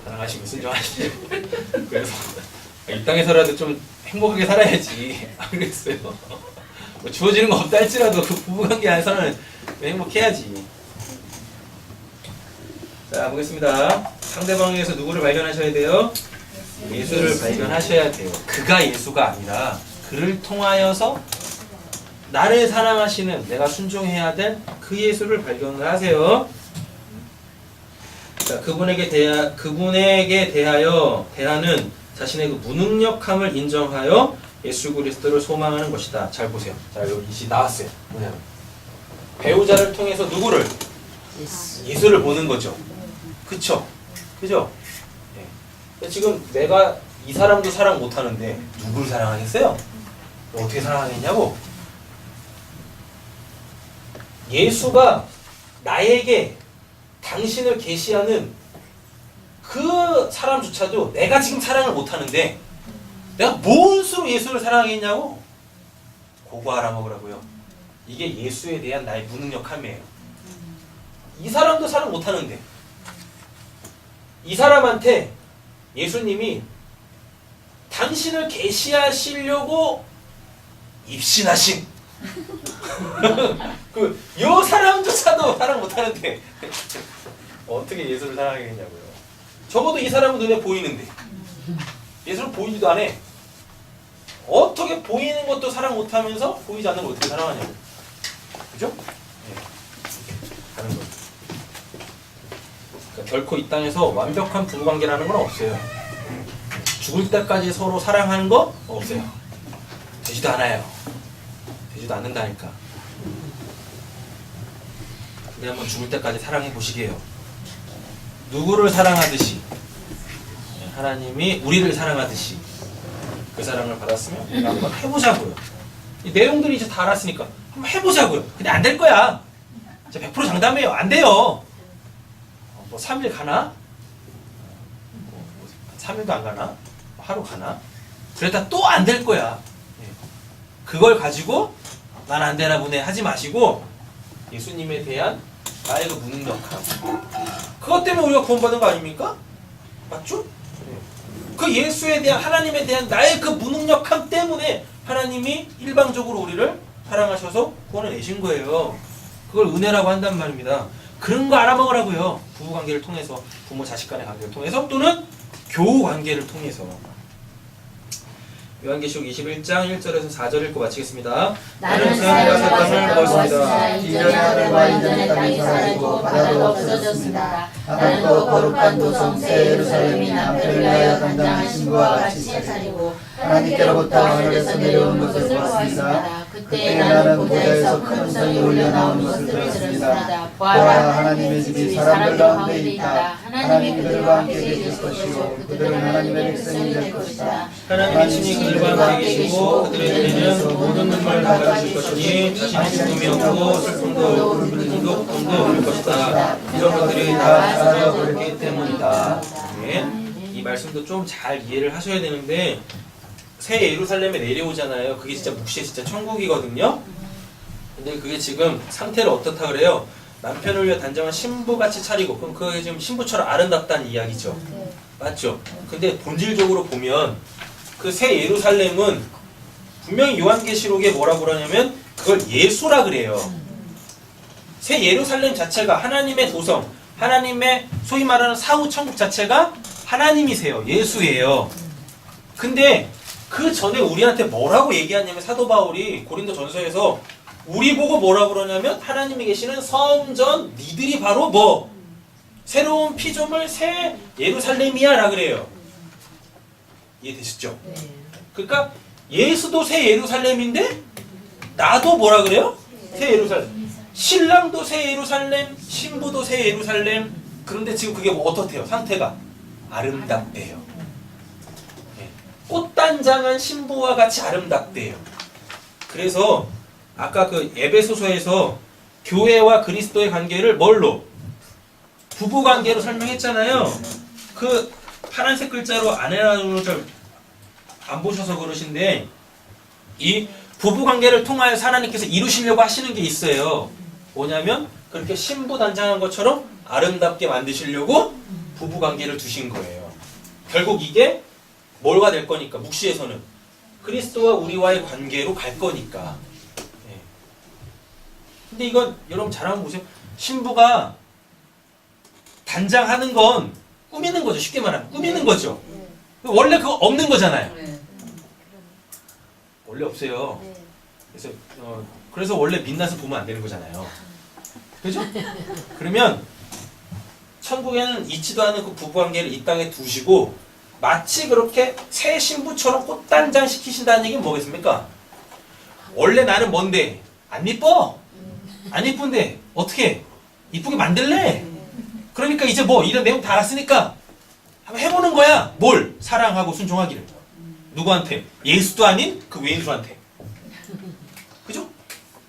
사랑하시고 순종하시고 그래서 이 땅에서라도 좀 행복하게 살아야지. 알겠어요. 뭐 주어지는 거 없다 할지라도 그 부부관계 안에서는 행복해야지. 자 보겠습니다. 상대방에서 누구를 발견하셔야 돼요? 예수를 발견하셔야 돼요. 그가 예수가 아니라 그를 통하여서 나를 사랑하시는 내가 순종해야 될 그 예수를 발견을 하세요. 자, 그분에게 대하여 대하는 자신의 그 무능력함을 인정하여 예수 그리스도를 소망하는 것이다. 잘 보세요. 자, 여기 이 나왔어요. 뭐냐면 배우자를 통해서 누구를? 예수를 보는 거죠. 그쵸? 그죠? 네. 지금 내가 이 사람도 사랑 못하는데 누굴 사랑하겠어요? 어떻게 사랑하겠냐고? 예수가 나에게 당신을 계시하는 그 사람조차도 내가 지금 사랑을 못하는데 내가 뭔 수로 예수를 사랑하겠냐고? 그거 알아먹으라고요. 이게 예수에 대한 나의 무능력함이에요. 이 사람도 사랑 못하는데 이 사람한테 예수님이 당신을 계시하시려고 입신하신 요 사람조차도 사랑 못하는데 어떻게 예수를 사랑하겠냐고요. 적어도 이 사람은 눈에 보이는데 예수는 보이지도 않아. 어떻게 보이는 것도 사랑 못하면서 보이지 않는 걸 어떻게 사랑하냐고. 그죠? 네. 다른 거. 그러니까 결코 이 땅에서 완벽한 부부관계라는 건 없어요. 죽을 때까지 서로 사랑하는 거 없어요. 되지도 않아요. 되지도 않는다니까. 근데 한번 죽을 때까지 사랑해 보시게요. 누구를 사랑하듯이 하나님이 우리를 사랑하듯이 그 사랑을 받았으면 우리가 한번 해보자고요. 이 내용들이 이제 다 알았으니까 한번 해보자고요. 근데 안 될 거야. 진짜 100% 장담해요. 안 돼요. 뭐 3일 가나? 3일도 안 가나? 하루 가나? 그랬다 또 안 될 거야. 그걸 가지고 난 안 되나 보네 하지 마시고 예수님에 대한 나의 그 무능력함 그것 때문에 우리가 구원받은 거 아닙니까? 맞죠? 그 예수에 대한 하나님에 대한 나의 그 무능력함 때문에 하나님이 일방적으로 우리를 사랑하셔서 구원을 내신 거예요. 그걸 은혜라고 한단 말입니다. 그런 거 알아먹으라고요. 부부관계를 통해서 부모 자식 간의 관계를 통해서 또는 교우 관계를 통해서. 요한계시록 21장 1절에서 4절 읽고 마치겠습니다. 나는 사람과 땅을 먹었으나 이전에 하늘과 이전에 땅이 사라지고 바다도 없어졌습니다. 나는 또 거룩한 도성새 예루살렘이 남편을 위하여 단장한 신부와 같이 차리고 하나님께로부터 하늘에서 내려온 것을 보았습니다. 그때 나는 보좌에서 큰 음성이 울려 나오는 것을 들었습니다. 보아라, 하나님의 집이 사람들 가운데 있다. 하나님이 그들과 함께 계실 것이요 그들은 하나님의 백성이 될 것이다. 하나님의 친히 그들과 함께 계시고 그들의 눈에는 모든 눈물을 닦아주실 것이니 자신의 죽음이 없고 슬픔도 울음도 고통도 없을 것이다. 이런 것들이 다 사라져버렸기 때문이다. 네. 이 말씀도 좀 잘 이해를 하셔야 되는데 새 예루살렘에 내려오잖아요. 그게 진짜 묵시의 진짜 천국이거든요. 근데 그게 지금 상태를 어떻다 그래요? 남편을 위해 단정한 신부같이 차리고 그럼 그게 지금 신부처럼 아름답다는 이야기죠. 맞죠? 근데 본질적으로 보면 그 새 예루살렘은 분명히 요한계시록에 뭐라고 그러냐면 그걸 예수라 그래요. 새 예루살렘 자체가 하나님의 도성, 하나님의 소위 말하는 사후 천국 자체가 하나님이세요. 예수예요. 근데 그 전에 우리한테 뭐라고 얘기하냐면 사도 바울이 고린도 전서에서 우리 보고 뭐라고 그러냐면 하나님이 계시는 성전 니들이 바로 뭐 새로운 피조물 새 예루살렘이야 라 그래요. 이해되셨죠? 그러니까 예수도 새 예루살렘인데 나도 뭐라 그래요? 새 예루살렘. 신랑도 새 예루살렘, 신부도 새 예루살렘. 그런데 지금 그게 뭐 어떻대요? 상태가 아름답대요. 꽃단장한 신부와 같이 아름답대요. 그래서 아까 그 에베소서에서 교회와 그리스도의 관계를 뭘로? 부부 관계로 설명했잖아요. 그 파란색 글자로 아내라는 걸 안 보셔서 그러신데 이 부부 관계를 통하여 하나님께서 이루시려고 하시는 게 있어요. 뭐냐면 그렇게 신부 단장한 것처럼 아름답게 만드시려고 부부 관계를 두신 거예요. 결국 이게 뭐가 될 거니까 묵시에서는 그리스도와 우리와의 관계로 갈 거니까. 네. 근데 이건 여러분 잘 한번 보세요. 신부가 단장하는 건 꾸미는 거죠. 쉽게 말하면 꾸미는 거죠. 원래 그거 없는 거잖아요. 원래 없어요. 그래서 원래 민낯을 보면 안 되는 거잖아요. 그죠? 그러면 천국에는 있지도 않은 그 부부관계를 이 땅에 두시고 마치 그렇게 새 신부처럼 꽃단장 시키신다는 얘기는 뭐겠습니까? 원래 나는 뭔데? 안 이뻐? 안 이쁜데 어떻게 이쁘게 만들래? 그러니까 이제 뭐 이런 내용 다 알았으니까 한번 해보는 거야. 뭘? 사랑하고 순종하기를. 누구한테? 예수도 아닌 그 왼수한테. 그죠?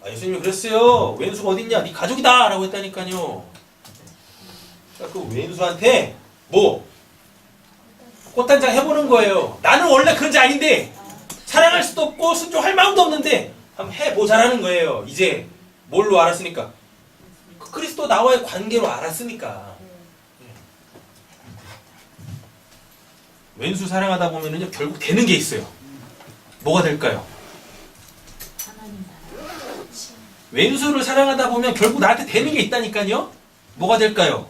아, 예수님이 그랬어요. 왼수가 어딨냐? 네 가족이다! 라고 했다니까요. 그러니까 그 왼수한테 뭐? 꽃단장 해보는 거예요. 나는 원래 그런 자 아닌데 사랑할 수도 없고 순종할 마음도 없는데 한번 해보자라는 거예요. 이제 뭘로 알았으니까? 그 그리스도 나와의 관계로 알았으니까. 왼수 사랑하다 보면은요 결국 되는 게 있어요. 뭐가 될까요? 왼수를 사랑하다 보면 결국 나한테 되는 게 있다니까요. 뭐가 될까요?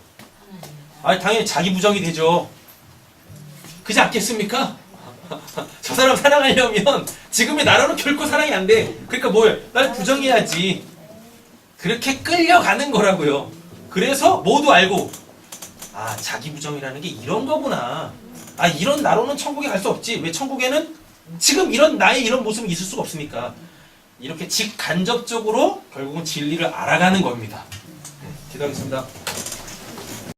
아니 당연히 자기 부정이 되죠. 그지 않겠습니까? 저 사람 사랑하려면 지금의 나라로 결코 사랑이 안 돼. 그러니까 뭘? 날 부정해야지. 그렇게 끌려가는 거라고요. 그래서 모두 알고 아 자기 부정이라는 게 이런 거구나. 아 이런 나로는 천국에 갈 수 없지. 왜 천국에는 지금 이런 나의 이런 모습이 있을 수가 없으니까. 이렇게 직간접적으로 결국은 진리를 알아가는 겁니다. 기도하겠습니다.